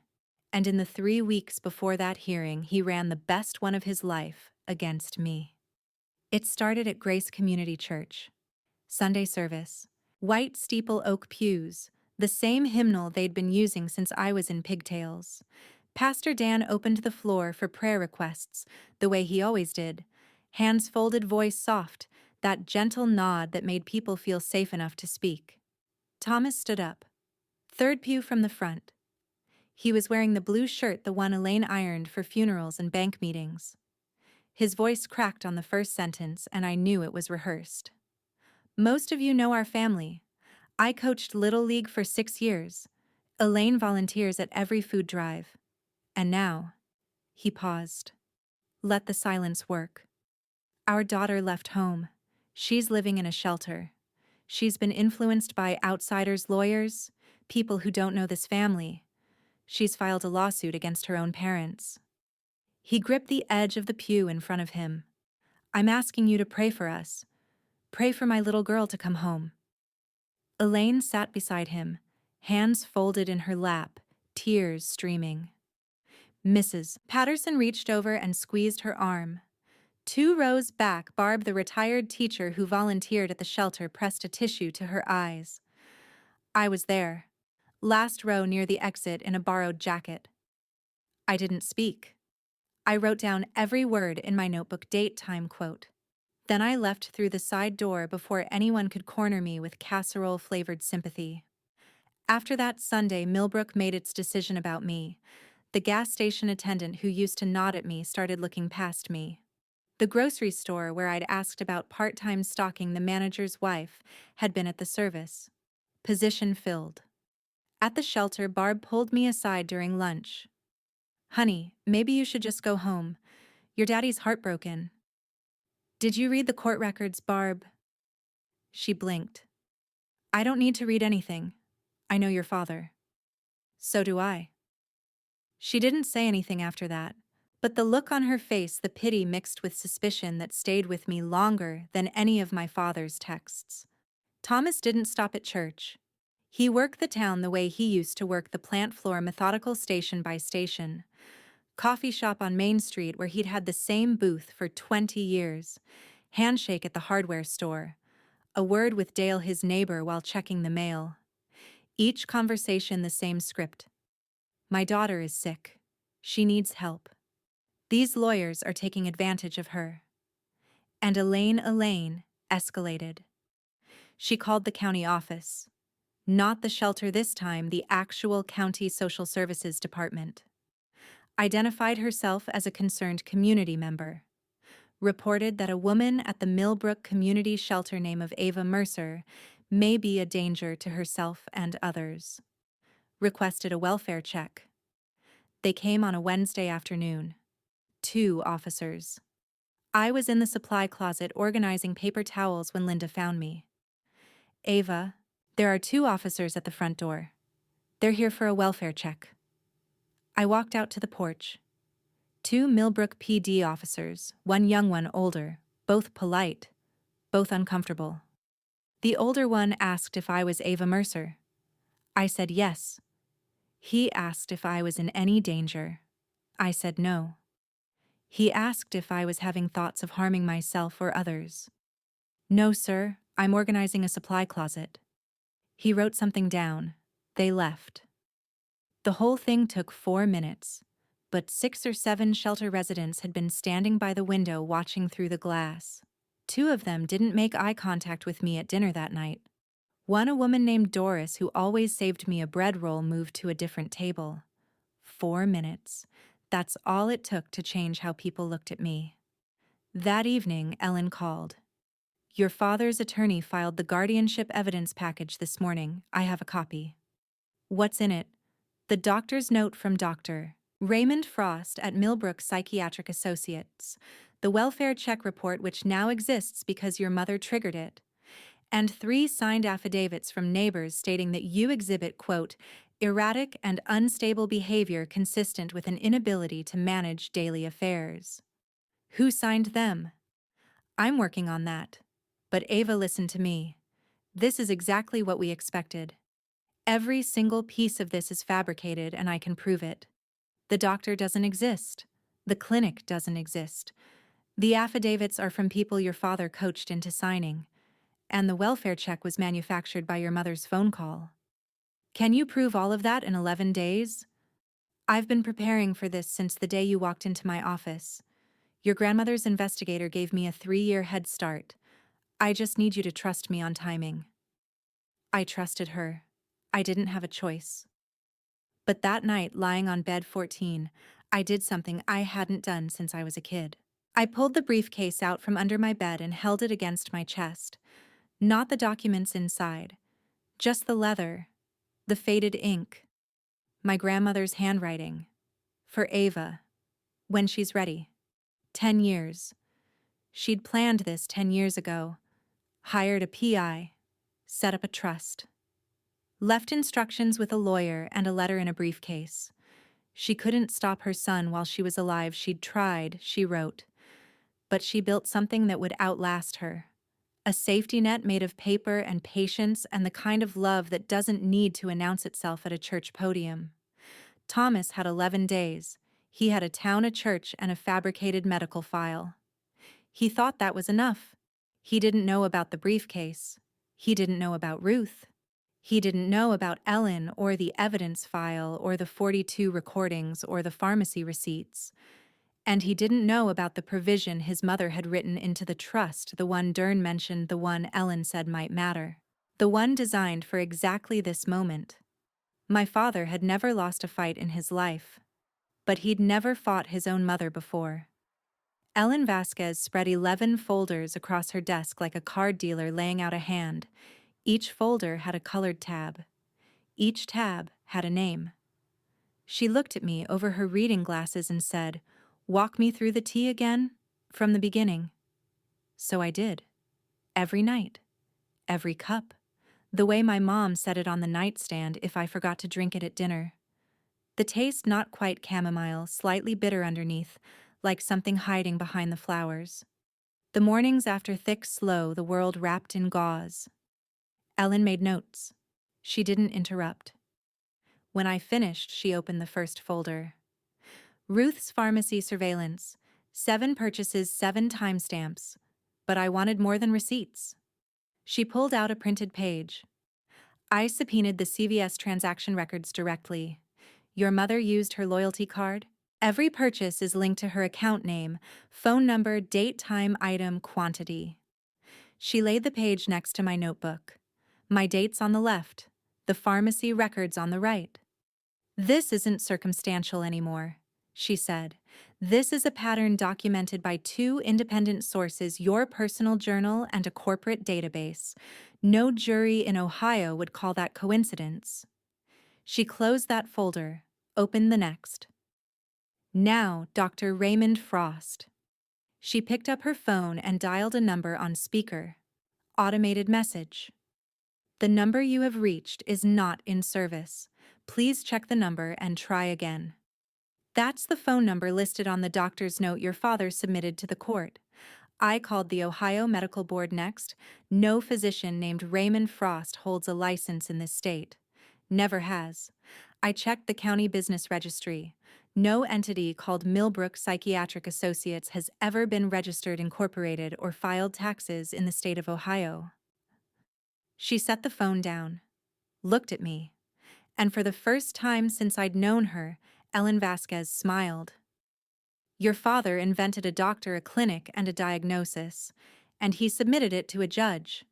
And in the 3 weeks before that hearing, he ran the best one of his life against me. It started at Grace Community Church. Sunday service. White steeple oak pews, the same hymnal they'd been using since I was in pigtails. Pastor Dan opened the floor for prayer requests, the way he always did. Hands folded, voice soft, that gentle nod that made people feel safe enough to speak. Thomas stood up. 3rd pew from the front. He was wearing the blue shirt, the one Elaine ironed for funerals and bank meetings. His voice cracked on the first sentence, and I knew it was rehearsed. Most of you know our family. I coached Little League for 6 years. Elaine volunteers at every food drive. And now, he paused. Let the silence work. Our daughter left home. She's living in a shelter. She's been influenced by outsiders, lawyers, people who don't know this family. She's filed a lawsuit against her own parents. He gripped the edge of the pew in front of him. I'm asking you to pray for us. Pray for my little girl to come home. Elaine sat beside him, hands folded in her lap, tears streaming. Mrs. Patterson reached over and squeezed her arm. 2 rows back, Barb, the retired teacher who volunteered at the shelter, pressed a tissue to her eyes. I was there. Last row near the exit in a borrowed jacket. I didn't speak. I wrote down every word in my notebook, date, time, quote. Then I left through the side door before anyone could corner me with casserole-flavored sympathy. After that Sunday, Millbrook made its decision about me. The gas station attendant who used to nod at me started looking past me. The grocery store where I'd asked about part-time stocking the manager's wife had been at the service. Position filled. At the shelter, Barb pulled me aside during lunch. Honey, maybe you should just go home. Your daddy's heartbroken. Did you read the court records, Barb? She blinked. I don't need to read anything. I know your father. So do I. She didn't say anything after that, but the look on her face, the pity mixed with suspicion that stayed with me longer than any of my father's texts. Thomas didn't stop at church. He worked the town the way he used to work the plant floor, methodical, station by station. Coffee shop on Main Street where he'd had the same booth for 20 years. Handshake at the hardware store. A word with Dale, his neighbor, while checking the mail. Each conversation the same script. My daughter is sick. She needs help. These lawyers are taking advantage of her. And Elaine escalated. She called the county office. Not the shelter this time, the actual county social services department. Identified herself as a concerned community member. Reported that a woman at the Millbrook Community Shelter name of Ava Mercer may be a danger to herself and others. Requested a welfare check. They came on a Wednesday afternoon. 2 officers. I was in the supply closet organizing paper towels when Linda found me. Ava, there are 2 officers at the front door. They're here for a welfare check. I walked out to the porch. 2 Millbrook PD officers, one young, one older, both polite, both uncomfortable. The older one asked if I was Ava Mercer. I said yes. He asked if I was in any danger. I said no. He asked if I was having thoughts of harming myself or others. No, sir, I'm organizing a supply closet. He wrote something down. They left. The whole thing took 4 minutes, but 6 or 7 shelter residents had been standing by the window watching through the glass. 2 of them didn't make eye contact with me at dinner that night. One, a woman named Doris who always saved me a bread roll, moved to a different table. 4 minutes. That's all it took to change how people looked at me. That evening, Ellen called. Your father's attorney filed the guardianship evidence package this morning. I have a copy. What's in it? The doctor's note from Dr. Raymond Frost at Millbrook Psychiatric Associates. The welfare check report, which now exists because your mother triggered it. And 3 signed affidavits from neighbors stating that you exhibit, quote, erratic and unstable behavior consistent with an inability to manage daily affairs. Who signed them? I'm working on that. But Ava listened to me. This is exactly what we expected. Every single piece of this is fabricated, and I can prove it. The doctor doesn't exist. The clinic doesn't exist. The affidavits are from people your father coached into signing. And the welfare check was manufactured by your mother's phone call. Can you prove all of that in 11 days? I've been preparing for this since the day you walked into my office. Your grandmother's investigator gave me a 3-year head start. I just need you to trust me on timing. I trusted her. I didn't have a choice. But that night, lying on bed 14, I did something I hadn't done since I was a kid. I pulled the briefcase out from under my bed and held it against my chest. Not the documents inside, just the leather, the faded ink, my grandmother's handwriting. For Ava, when she's ready. 10 years. She'd planned this 10 years ago. Hired a PI. Set up a trust. Left instructions with a lawyer and a letter in a briefcase. She couldn't stop her son while she was alive. She'd tried, she wrote. But she built something that would outlast her. A safety net made of paper and patience and the kind of love that doesn't need to announce itself at a church podium. Thomas had 11 days. He had a town, a church, and a fabricated medical file. He thought that was enough. He didn't know about the briefcase. He didn't know about Ruth. He didn't know about Ellen or the evidence file or the 42 recordings or the pharmacy receipts. And he didn't know about the provision his mother had written into the trust, the one Dern mentioned, the one Ellen said might matter. The one designed for exactly this moment. My father had never lost a fight in his life. But he'd never fought his own mother before. Ellen Vasquez spread 11 folders across her desk like a card dealer laying out a hand. Each folder had a colored tab. Each tab had a name. She looked at me over her reading glasses and said, "Walk me through the tea again, from the beginning." So I did. Every night. Every cup. The way my mom set it on the nightstand if I forgot to drink it at dinner. The taste not quite chamomile, slightly bitter underneath, like something hiding behind the flowers. The mornings after thick, slow, the world wrapped in gauze. Ellen made notes. She didn't interrupt. When I finished, she opened the first folder. Ruth's pharmacy surveillance. 7 purchases, 7 timestamps. But I wanted more than receipts. She pulled out a printed page. I subpoenaed the CVS transaction records directly. Your mother used her loyalty card? Every purchase is linked to her account name, phone number, date, time, item, quantity. She laid the page next to my notebook. My dates on the left, the pharmacy records on the right. This isn't circumstantial anymore, she said. This is a pattern documented by 2 independent sources, your personal journal and a corporate database. No jury in Ohio would call that coincidence. She closed that folder, opened the next. Now, Dr. Raymond Frost. She picked up her phone and dialed a number on speaker. Automated message. The number you have reached is not in service. Please check the number and try again. That's the phone number listed on the doctor's note your father submitted to the court. I called the Ohio Medical Board next. No physician named Raymond Frost holds a license in this state. Never has. I checked the county business registry. No entity called Millbrook Psychiatric Associates has ever been registered, incorporated, or filed taxes in the state of Ohio. She set the phone down, looked at me, and for the first time since I'd known her, Ellen Vasquez smiled. Your father invented a doctor, a clinic, and a diagnosis, and he submitted it to a judge.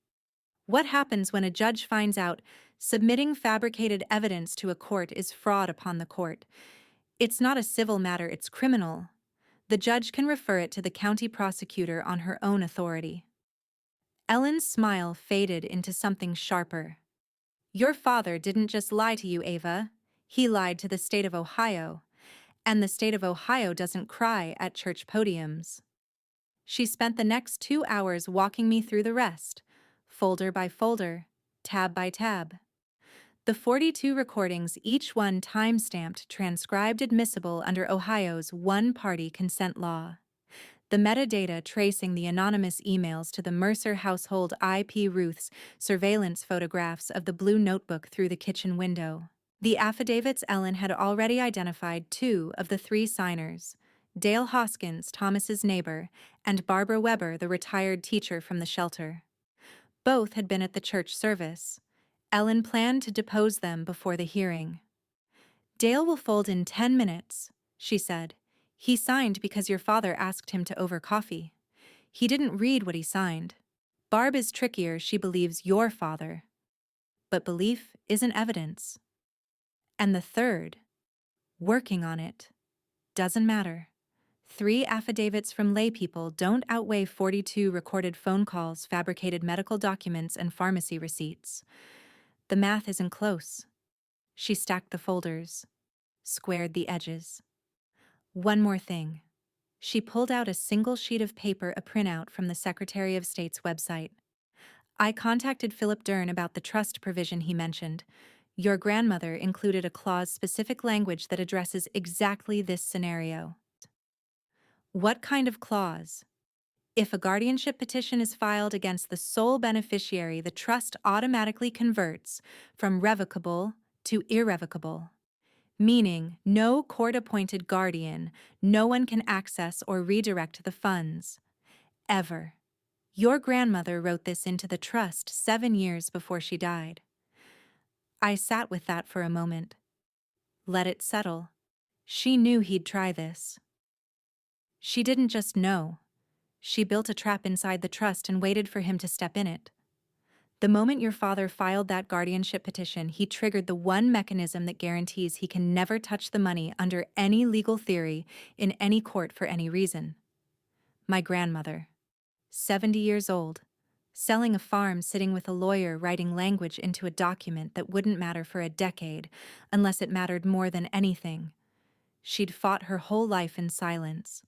What happens when a judge finds out submitting fabricated evidence to a court is fraud upon the court? It's not a civil matter, it's criminal. The judge can refer it to the county prosecutor on her own authority. Ellen's smile faded into something sharper. Your father didn't just lie to you, Ava. He lied to the state of Ohio. And the state of Ohio doesn't cry at church podiums. She spent the next 2 hours walking me through the rest, folder by folder, tab by tab. The 42 recordings, each one time-stamped, transcribed, admissible under Ohio's one-party consent law. The metadata tracing the anonymous emails to the Mercer household, IP Ruth's surveillance photographs of the blue notebook through the kitchen window. The affidavits. Ellen had already identified 2 of the 3 signers, Dale Hoskins, Thomas's neighbor, and Barbara Weber, the retired teacher from the shelter. Both had been at the church service. Ellen planned to depose them before the hearing. Dale will fold in 10 minutes, she said. He signed because your father asked him to over coffee. He didn't read what he signed. Barb is trickier. She believes your father. But belief isn't evidence. And the third, Working on it. Doesn't matter. 3 affidavits from laypeople don't outweigh 42 recorded phone calls, fabricated medical documents, and pharmacy receipts. The math isn't close. She stacked the folders, squared the edges. One more thing. She pulled out a single sheet of paper, a printout from the Secretary of State's website. I contacted Philip Dern about the trust provision he mentioned. Your grandmother included a clause-specific language that addresses exactly this scenario. What kind of clause? If a guardianship petition is filed against the sole beneficiary, the trust automatically converts from revocable to irrevocable, meaning no court-appointed guardian, no one can access or redirect the funds. Ever. Your grandmother wrote this into the trust 7 years before she died. I sat with that for a moment. Let it settle. She knew he'd try this. She didn't just know. She built a trap inside the trust and waited for him to step in it. The moment your father filed that guardianship petition, he triggered the one mechanism that guarantees he can never touch the money under any legal theory in any court for any reason. My grandmother, 70 years old, selling a farm, sitting with a lawyer, writing language into a document that wouldn't matter for a decade unless it mattered more than anything. She'd fought her whole life in silence,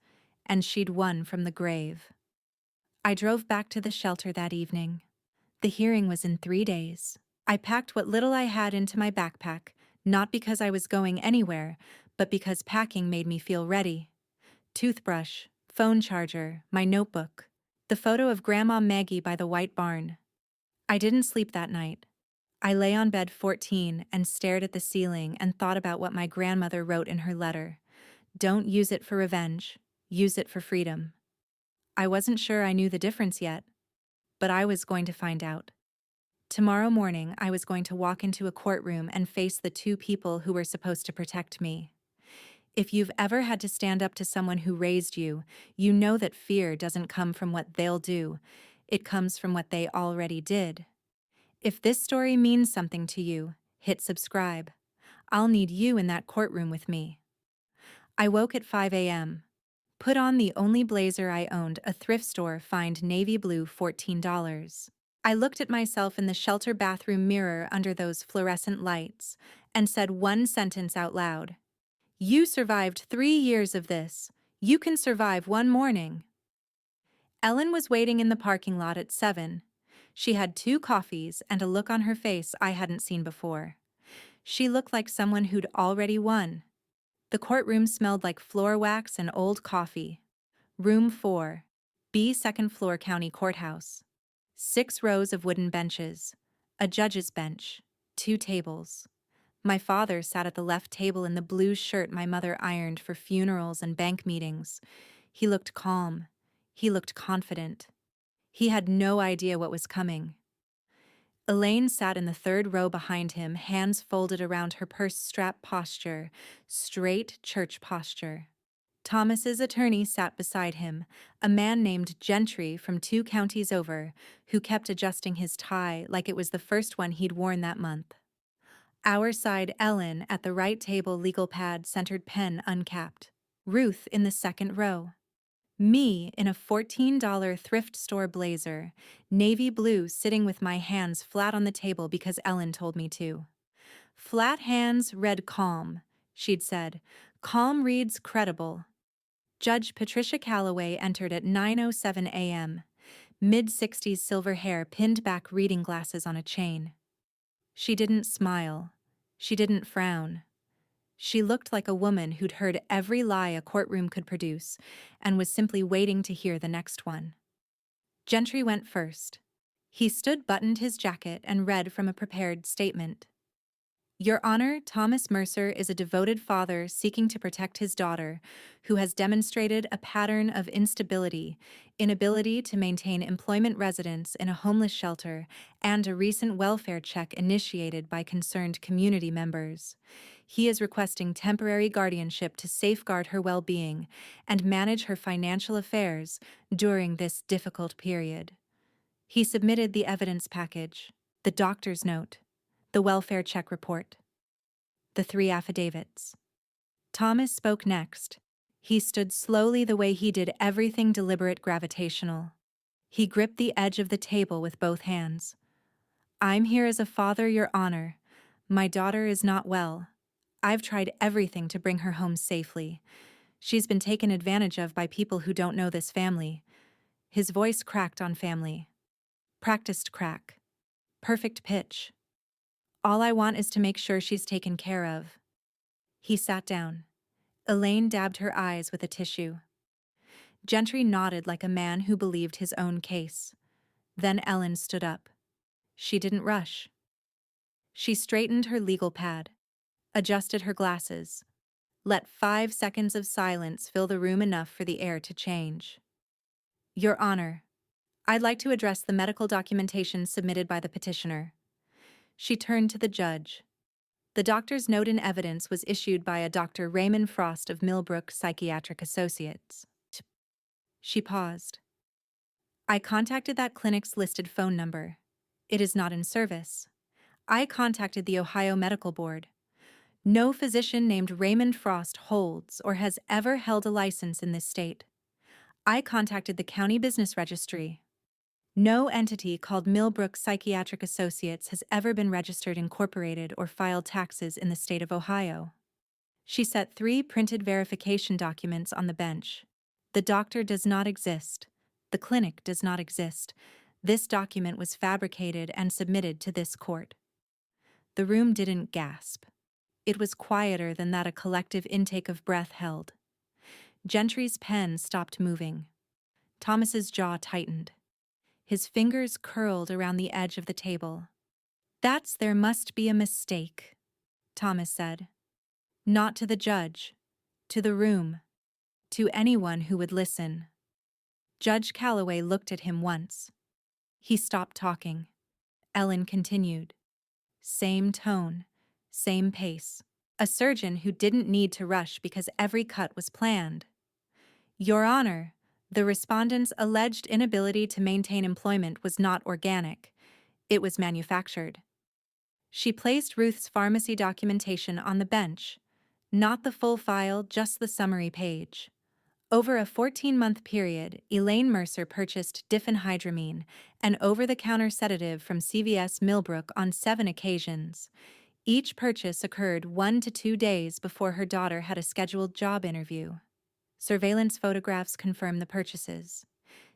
and she'd won from the grave. I drove back to the shelter that evening. The hearing was in 3 days. I packed what little I had into my backpack, not because I was going anywhere, but because packing made me feel ready. Toothbrush, phone charger, my notebook, the photo of Grandma Maggie by the white barn. I didn't sleep that night. I lay on bed 14 and stared at the ceiling and thought about what my grandmother wrote in her letter. Don't use it for revenge. Use it for freedom. I wasn't sure I knew the difference yet, but I was going to find out. Tomorrow morning, I was going to walk into a courtroom and face the 2 people who were supposed to protect me. If you've ever had to stand up to someone who raised you, you know that fear doesn't come from what they'll do. It comes from what they already did. If this story means something to you, hit subscribe. I'll need you in that courtroom with me. I woke at 5 a.m. Put on the only blazer I owned, a thrift store find navy blue, $14. I looked at myself in the shelter bathroom mirror under those fluorescent lights and said one sentence out loud. You survived 3 years of this. You can survive one morning. Ellen was waiting in the parking lot at 7. She had 2 coffees and a look on her face I hadn't seen before. She looked like someone who'd already won. The courtroom smelled like floor wax and old coffee. Room 4, B, 2nd floor, County Courthouse. 6 rows of wooden benches, a judge's bench, 2 tables. My father sat at the left table in the blue shirt my mother ironed for funerals and bank meetings. He looked calm. He looked confident. He had no idea what was coming. Elaine sat in the 3rd row behind him, hands folded around her purse strap posture, straight church posture. Thomas's attorney sat beside him, a man named Gentry from 2 counties over, who kept adjusting his tie like it was the first one he'd worn that month. Our side, Ellen, at the right table, legal pad, centered pen uncapped. Ruth in the 2nd row. Me in a $14 thrift store blazer, navy blue, sitting with my hands flat on the table because Ellen told me to. Flat hands read calm, she'd said. Calm reads credible. Judge Patricia Calloway entered at 9:07 a.m. Mid-60s, silver hair, pinned back, reading glasses on a chain. She didn't smile. She didn't frown. She looked like a woman who'd heard every lie a courtroom could produce and was simply waiting to hear the next one. Gentry went first. He stood, buttoned his jacket, and read from a prepared statement. Your Honor, Thomas Mercer is a devoted father seeking to protect his daughter, who has demonstrated a pattern of instability, inability to maintain employment, residence in a homeless shelter, and a recent welfare check initiated by concerned community members. He is requesting temporary guardianship to safeguard her well-being and manage her financial affairs during this difficult period. He submitted the evidence package, the doctor's note, the welfare check report, the 3 affidavits. Thomas spoke next. He stood slowly the way he did everything deliberate gravitational. He gripped the edge of the table with both hands. I'm here as a father, Your Honor. My daughter is not well. I've tried everything to bring her home safely. She's been taken advantage of by people who don't know this family. His voice cracked on family. Practiced crack. Perfect pitch. All I want is to make sure she's taken care of. He sat down. Elaine dabbed her eyes with a tissue. Gentry nodded like a man who believed his own case. Then Ellen stood up. She didn't rush. She straightened her legal pad, adjusted her glasses, let 5 seconds of silence fill the room enough for the air to change. Your Honor, I'd like to address the medical documentation submitted by the petitioner. She turned to the judge. The doctor's note in evidence was issued by a Dr. Raymond Frost of Millbrook Psychiatric Associates. She paused. I contacted that clinic's listed phone number. It is not in service. I contacted the Ohio Medical Board. No physician named Raymond Frost holds or has ever held a license in this state. I contacted the County Business Registry. No entity called Millbrook Psychiatric Associates has ever been registered, incorporated, or filed taxes in the state of Ohio. She set 3 printed verification documents on the bench. The doctor does not exist. The clinic does not exist. This document was fabricated and submitted to this court. The room didn't gasp. It was quieter than that a collective intake of breath held. Gentry's pen stopped moving. Thomas's jaw tightened. His fingers curled around the edge of the table. There must be a mistake, Thomas said. Not to the judge, to the room, to anyone who would listen. Judge Calloway looked at him once. He stopped talking. Ellen continued. Same tone, same pace. A surgeon who didn't need to rush because every cut was planned. Your Honor, the respondent's alleged inability to maintain employment was not organic. It was manufactured. She placed Ruth's pharmacy documentation on the bench. Not the full file, just the summary page. Over a 14-month period, Elaine Mercer purchased diphenhydramine, an over-the-counter sedative from CVS Millbrook, on 7 occasions. Each purchase occurred 1 to 2 days before her daughter had a scheduled job interview. Surveillance photographs confirm the purchases.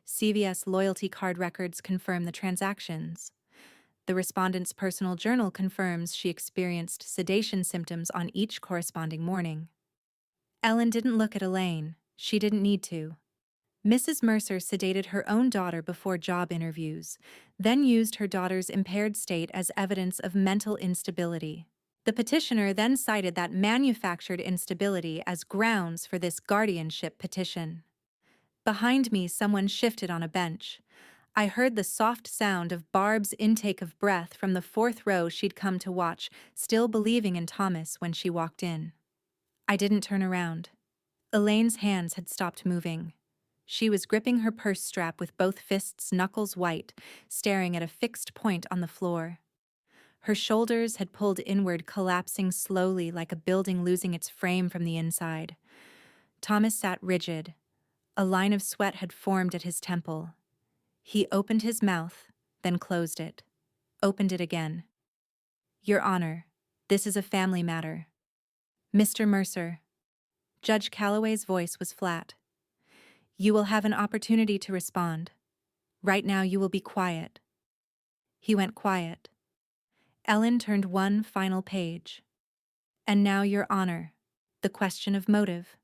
CVS loyalty card records confirm the transactions. The respondent's personal journal confirms she experienced sedation symptoms on each corresponding morning. Ellen didn't look at Elaine. She didn't need to. Mrs. Mercer sedated her own daughter before job interviews, then used her daughter's impaired state as evidence of mental instability. The petitioner then cited that manufactured instability as grounds for this guardianship petition. Behind me, someone shifted on a bench. I heard the soft sound of Barb's intake of breath from the 4th row she'd come to watch, still believing in Thomas when she walked in. I didn't turn around. Elaine's hands had stopped moving. She was gripping her purse strap with both fists, knuckles white, staring at a fixed point on the floor. Her shoulders had pulled inward, collapsing slowly like a building losing its frame from the inside. Thomas sat rigid. A line of sweat had formed at his temple. He opened his mouth, then closed it. Opened it again. Your Honor, this is a family matter. Mr. Mercer. Judge Calloway's voice was flat. You will have an opportunity to respond. Right now you will be quiet. He went quiet. Ellen turned one final page. And now, Your Honor, the question of motive.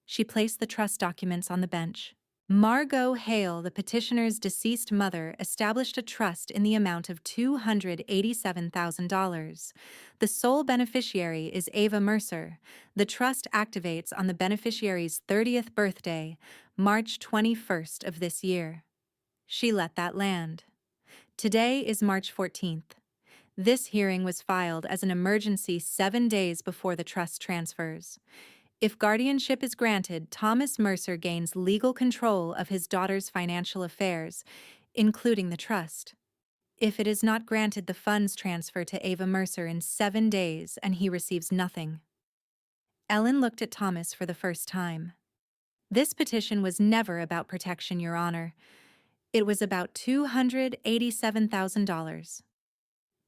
She placed the trust documents on the bench. Margot Hale, the petitioner's deceased mother, established a trust in the amount of $287,000. The sole beneficiary is Ava Mercer. The trust activates on the beneficiary's 30th birthday, March 21st of this year. She let that land. Today is March 14th. This hearing was filed as an emergency 7 days before the trust transfers. If guardianship is granted, Thomas Mercer gains legal control of his daughter's financial affairs, including the trust. If it is not granted, the funds transfer to Ava Mercer in 7 days and he receives nothing. Ellen looked at Thomas for the first time. This petition was never about protection, Your Honor. It was about $287,000.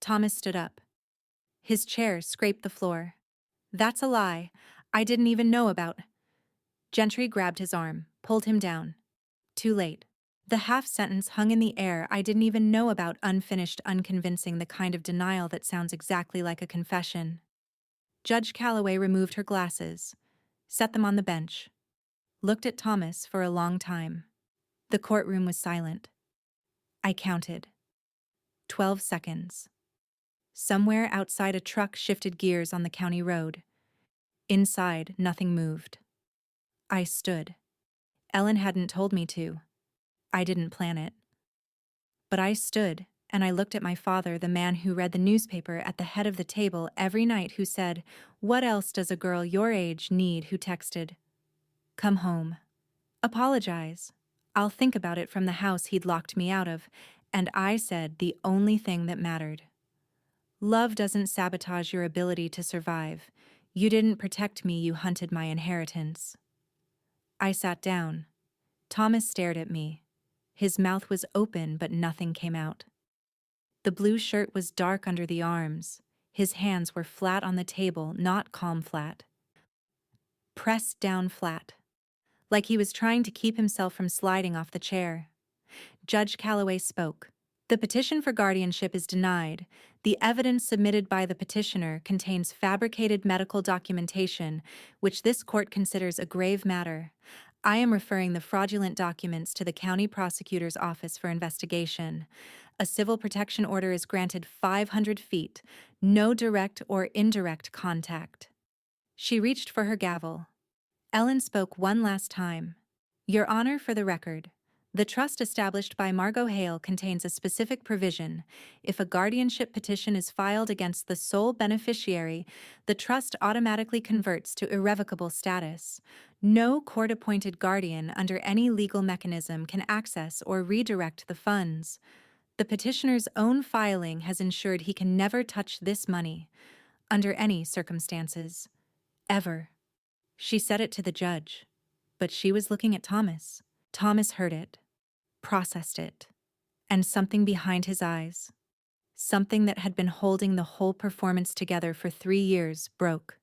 Thomas stood up. His chair scraped the floor. That's a lie. I didn't even know about. Gentry grabbed his arm, pulled him down. Too late. The half-sentence hung in the air. I didn't even know about, unfinished, unconvincing, the kind of denial that sounds exactly like a confession. Judge Calloway removed her glasses, set them on the bench, looked at Thomas for a long time. The courtroom was silent. I counted. 12 seconds. Somewhere outside, a truck shifted gears on the county road. Inside, nothing moved. I stood. Ellen hadn't told me to. I didn't plan it. But I stood, and I looked at my father, the man who read the newspaper at the head of the table every night, who said, "What else does a girl your age need?" Who texted, "Come home. Apologize. I'll think about it," from the house he'd locked me out of. And I said the only thing that mattered. Love doesn't sabotage your ability to survive. You didn't protect me, you hunted my inheritance. I sat down. Thomas stared at me. His mouth was open, but nothing came out. The blue shirt was dark under the arms. His hands were flat on the table, not calm flat. Pressed down flat. Like he was trying to keep himself from sliding off the chair. Judge Calloway spoke. The petition for guardianship is denied. The evidence submitted by the petitioner contains fabricated medical documentation, which this court considers a grave matter. I am referring the fraudulent documents to the county prosecutor's office for investigation. A civil protection order is granted 500 feet, no direct or indirect contact. She reached for her gavel. Ellen spoke one last time. Your Honor, for the record, the trust established by Margot Hale contains a specific provision. If a guardianship petition is filed against the sole beneficiary, the trust automatically converts to irrevocable status. No court-appointed guardian under any legal mechanism can access or redirect the funds. The petitioner's own filing has ensured he can never touch this money, under any circumstances. Ever. She said it to the judge, but she was looking at Thomas. Thomas heard it. Processed it, and something behind his eyes, something that had been holding the whole performance together for 3 years, broke.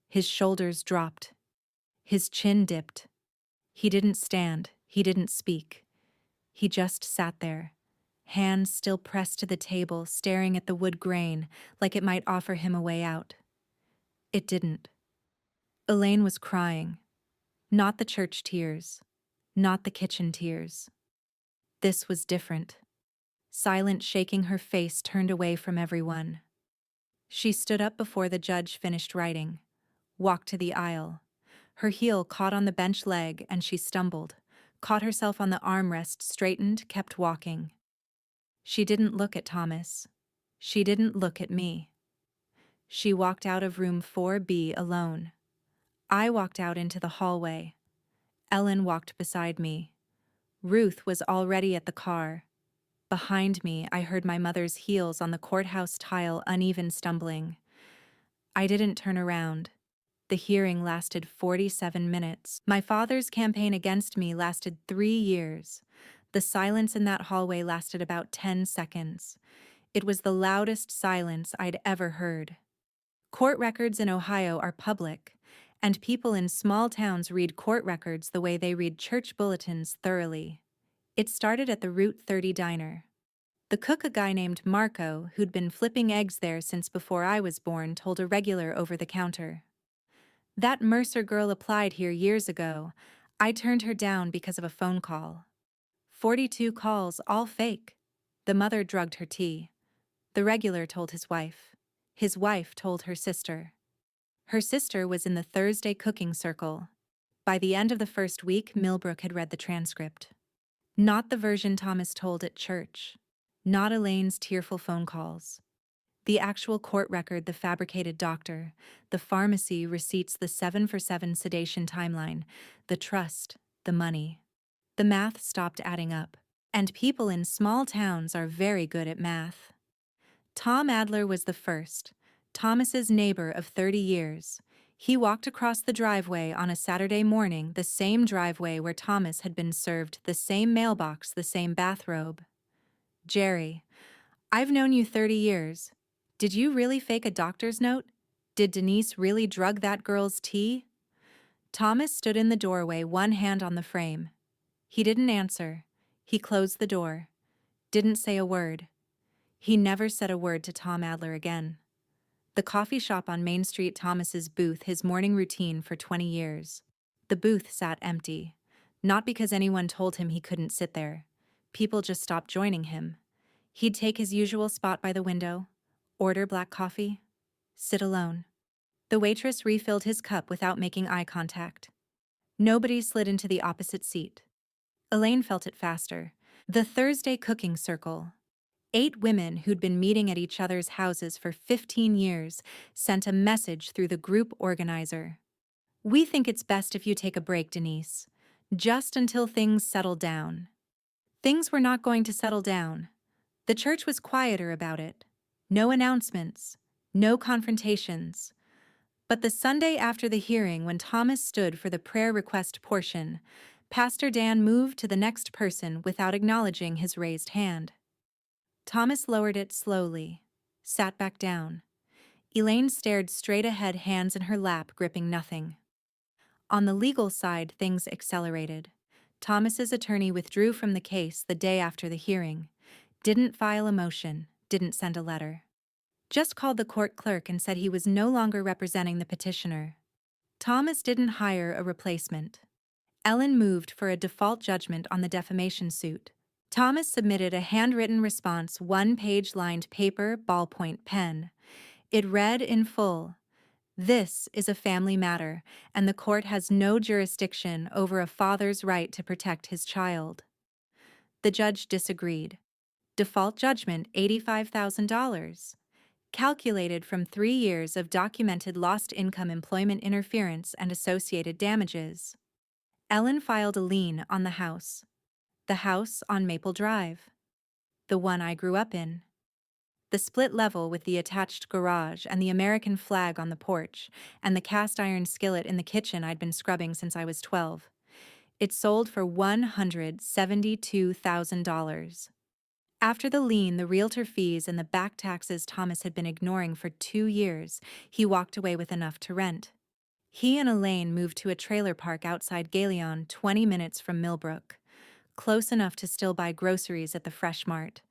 His shoulders dropped. His chin dipped. He didn't stand. He didn't speak. He just sat there, hands still pressed to the table, staring at the wood grain like it might offer him a way out. It didn't. Elaine was crying. Not the church tears. Not the kitchen tears. This was different. Silent, shaking her face, turned away from everyone. She stood up before the judge finished writing, walked to the aisle. Her heel caught on the bench leg and she stumbled, caught herself on the armrest, straightened, kept walking. She didn't look at Thomas. She didn't look at me. She walked out of room 4B alone. I walked out into the hallway. Ellen walked beside me. Ruth was already at the car. Behind me, I heard my mother's heels on the courthouse tile, uneven stumbling. I didn't turn around. The hearing lasted 47 minutes. My father's campaign against me lasted 3 years. The silence in that hallway lasted about 10 seconds. It was the loudest silence I'd ever heard. Court records in Ohio are public, and people in small towns read court records the way they read church bulletins, thoroughly. It started at the Route 30 diner. The cook, a guy named Marco, who'd been flipping eggs there since before I was born, told a regular over the counter. That Mercer girl applied here years ago. I turned her down because of a phone call. 42 calls, all fake. The mother drugged her tea. The regular told his wife. His wife told her sister. Her sister was in the Thursday cooking circle. By the end of the first week, Millbrook had read the transcript. Not the version Thomas told at church. Not Elaine's tearful phone calls. The actual court record, the fabricated doctor, the pharmacy receipts, the 7-for-7 sedation timeline, the trust, the money. The math stopped adding up. And people in small towns are very good at math. Tom Adler was the first, Thomas's neighbor of 30 years. He walked across the driveway on a Saturday morning, the same driveway where Thomas had been served, the same mailbox, the same bathrobe. Jerry, I've known you 30 years. Did you really fake a doctor's note? Did Denise really drug that girl's tea? Thomas stood in the doorway, one hand on the frame. He didn't answer. He closed the door. Didn't say a word. He never said a word to Tom Adler again. The coffee shop on Main Street, Thomas's booth, his morning routine for 20 years. The booth sat empty. Not because anyone told him he couldn't sit there. People just stopped joining him. He'd take his usual spot by the window, order black coffee, sit alone. The waitress refilled his cup without making eye contact. Nobody slid into the opposite seat. Elaine felt it faster. The Thursday cooking circle. 8 women who'd been meeting at each other's houses for 15 years sent a message through the group organizer. We think it's best if you take a break, Denise. Just until things settle down. Things were not going to settle down. The church was quieter about it. No announcements. No confrontations. But the Sunday after the hearing, when Thomas stood for the prayer request portion, Pastor Dan moved to the next person without acknowledging his raised hand. Thomas lowered it slowly, sat back down. Elaine stared straight ahead, hands in her lap, gripping nothing. On the legal side, things accelerated. Thomas's attorney withdrew from the case the day after the hearing. Didn't file a motion, didn't send a letter. Just called the court clerk and said he was no longer representing the petitioner. Thomas didn't hire a replacement. Ellen moved for a default judgment on the defamation suit. Thomas submitted a handwritten response, 1-page lined paper, ballpoint pen. It read in full, "This is a family matter, and the court has no jurisdiction over a father's right to protect his child." The judge disagreed. Default judgment, $85,000. Calculated from 3 years of documented lost income, employment interference, and associated damages. Ellen filed a lien on the house. The house on Maple Drive. The one I grew up in. The split level with the attached garage and the American flag on the porch, and the cast iron skillet in the kitchen I'd been scrubbing since I was 12. It sold for $172,000. After the lien, the realtor fees, and the back taxes Thomas had been ignoring for 2 years, he walked away with enough to rent. He and Elaine moved to a trailer park outside Galeon, 20 minutes from Millbrook. Close enough to still buy groceries at the Fresh Mart.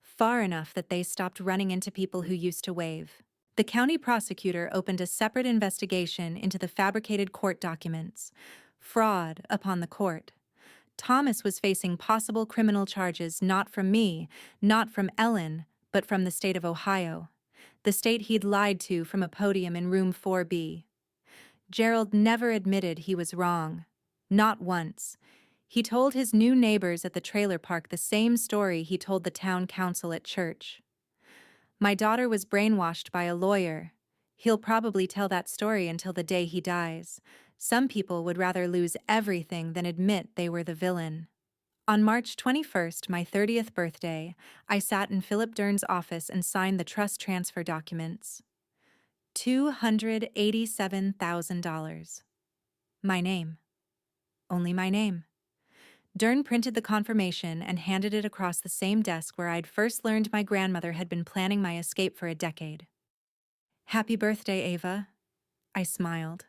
Far enough that they stopped running into people who used to wave. The county prosecutor opened a separate investigation into the fabricated court documents. Fraud upon the court. Thomas was facing possible criminal charges not from me, not from Ellen, but from the state of Ohio. The state he'd lied to from a podium in room 4B. Gerald never admitted he was wrong. Not once. He told his new neighbors at the trailer park the same story he told the town council at church. My daughter was brainwashed by a lawyer. He'll probably tell that story until the day he dies. Some people would rather lose everything than admit they were the villain. On March 21st, my 30th birthday, I sat in Philip Dern's office and signed the trust transfer documents. $287,000. My name. Only my name. Dern printed the confirmation and handed it across the same desk where I'd first learned my grandmother had been planning my escape for a decade. "Happy birthday, Ava." I smiled.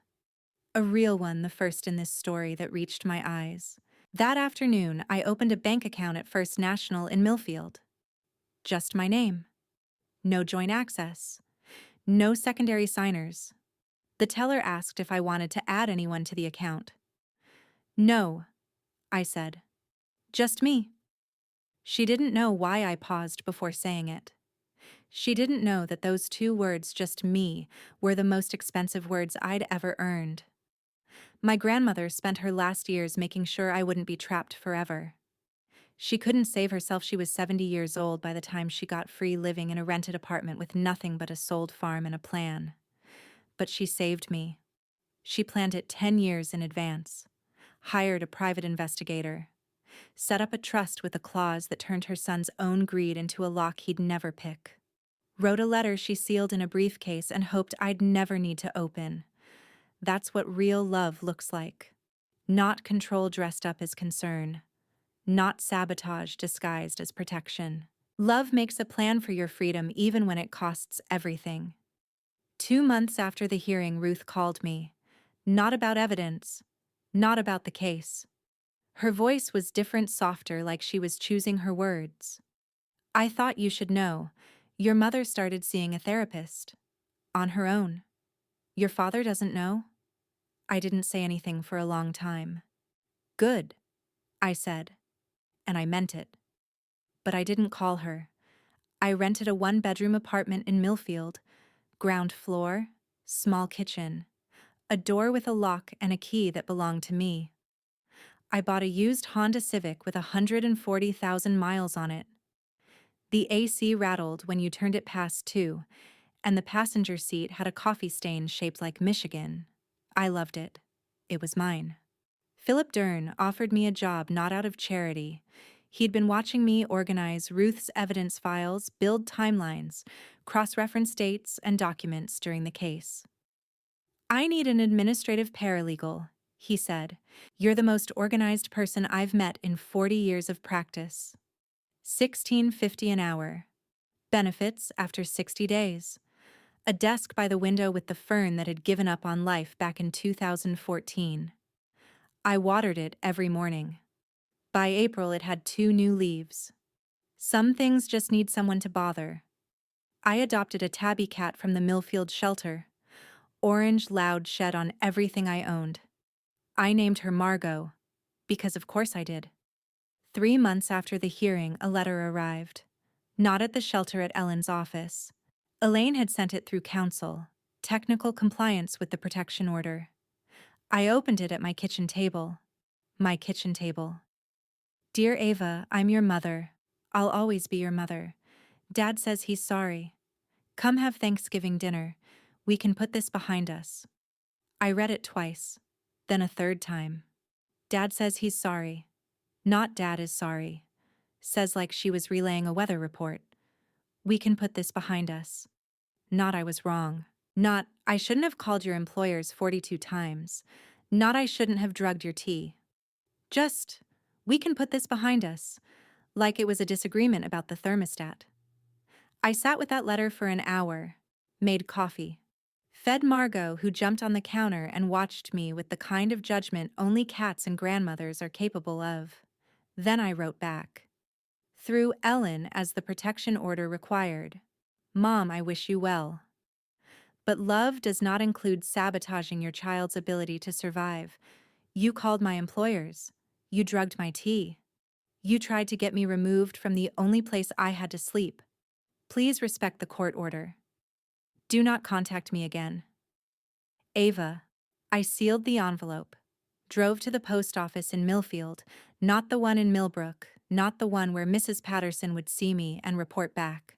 A real one, the first in this story that reached my eyes. That afternoon, I opened a bank account at First National in Millfield. Just my name. No joint access. No secondary signers. The teller asked if I wanted to add anyone to the account. "No," I said. "Just me." She didn't know why I paused before saying it. She didn't know that those 2 words, "just me," were the most expensive words I'd ever earned. My grandmother spent her last years making sure I wouldn't be trapped forever. She couldn't save herself. She was 70 years old by the time she got free, living in a rented apartment with nothing but a sold farm and a plan. But she saved me. She planned it 10 years in advance. Hired a private investigator. Set up a trust with a clause that turned her son's own greed into a lock he'd never pick. Wrote a letter she sealed in a briefcase and hoped I'd never need to open. That's what real love looks like. Not control dressed up as concern. Not sabotage disguised as protection. Love makes a plan for your freedom even when it costs everything. 2 months after the hearing, Ruth called me. Not about evidence. Not about the case. Her voice was different, softer, like she was choosing her words. I thought you should know. Your mother started seeing a therapist. On her own. Your father doesn't know? I didn't say anything for a long time. Good, I said. And I meant it. But I didn't call her. I rented a 1-bedroom apartment in Millfield. Ground floor, small kitchen. A door with a lock and a key that belonged to me. I bought a used Honda Civic with 140,000 miles on it. The AC rattled when you turned it past 2, and the passenger seat had a coffee stain shaped like Michigan. I loved it. It was mine. Philip Dern offered me a job not out of charity. He'd been watching me organize Ruth's evidence files, build timelines, cross-reference dates and documents during the case. I need an administrative paralegal, he said. You're the most organized person I've met in 40 years of practice. $16.50 an hour. Benefits after 60 days. A desk by the window with the fern that had given up on life back in 2014. I watered it every morning. By April, it had 2 new leaves. Some things just need someone to bother. I adopted a tabby cat from the Millfield shelter. Orange, loud, shed on everything I owned. I named her Margot, because of course I did. 3 months after the hearing, a letter arrived. Not at the shelter, at Ellen's office. Elaine had sent it through counsel, technical compliance with the protection order. I opened it at my kitchen table. My kitchen table. Dear Ava, I'm your mother. I'll always be your mother. Dad says he's sorry. Come have Thanksgiving dinner. We can put this behind us. I read it twice, then a third time. Dad says he's sorry. Not Dad is sorry. Says like she was relaying a weather report. We can put this behind us. Not I was wrong. Not I shouldn't have called your employers 42 times. Not I shouldn't have drugged your tea. Just, we can put this behind us. Like it was a disagreement about the thermostat. I sat with that letter for an hour, made coffee, fed Margot, who jumped on the counter and watched me with the kind of judgment only cats and grandmothers are capable of. Then I wrote back. Through Ellen, as the protection order required. Mom, I wish you well. But love does not include sabotaging your child's ability to survive. You called my employers. You drugged my tea. You tried to get me removed from the only place I had to sleep. Please respect the court order. Do not contact me again. Ava. I sealed the envelope. Drove to the post office in Millfield, not the one in Millbrook, not the one where Mrs. Patterson would see me and report back.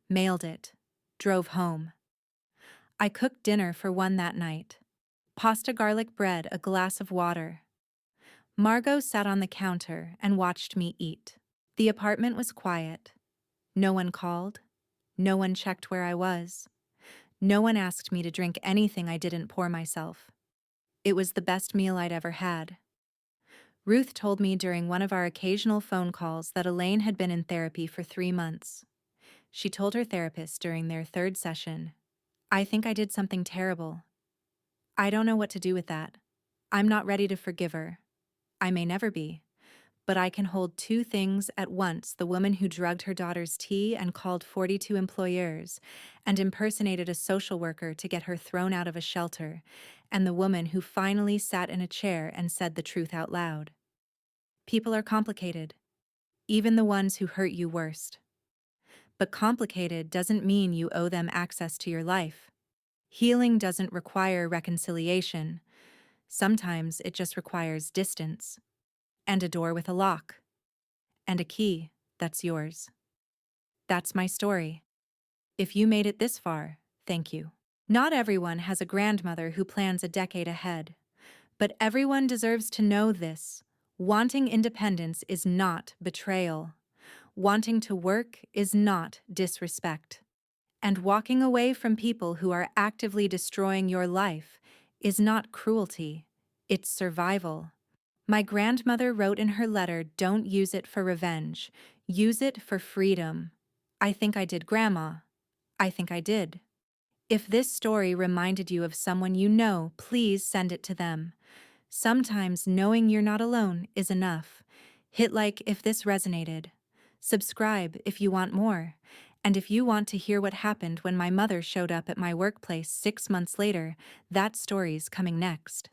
Mailed it. Drove home. I cooked dinner for 1 that night. Pasta, garlic bread, a glass of water. Margot sat on the counter and watched me eat. The apartment was quiet. No one called. No one checked where I was. No one asked me to drink anything I didn't pour myself. It was the best meal I'd ever had. Ruth told me during one of our occasional phone calls that Elaine had been in therapy for 3 months. She told her therapist during their 3rd session, I think I did something terrible. I don't know what to do with that. I'm not ready to forgive her. I may never be. But I can hold 2 things at once: the woman who drugged her daughter's tea and called 42 employers and impersonated a social worker to get her thrown out of a shelter, and the woman who finally sat in a chair and said the truth out loud. People are complicated, even the ones who hurt you worst. But complicated doesn't mean you owe them access to your life. Healing doesn't require reconciliation. Sometimes it just requires distance. And a door with a lock. And a key that's yours. That's my story. If you made it this far, thank you. Not everyone has a grandmother who plans a decade ahead. But everyone deserves to know this. Wanting independence is not betrayal. Wanting to work is not disrespect. And walking away from people who are actively destroying your life is not cruelty, it's survival. My grandmother wrote in her letter, "Don't use it for revenge. Use it for freedom." I think I did, Grandma. I think I did. If this story reminded you of someone you know, please send it to them. Sometimes knowing you're not alone is enough. Hit like if this resonated. Subscribe if you want more. And if you want to hear what happened when my mother showed up at my workplace 6 months later, that story's coming next.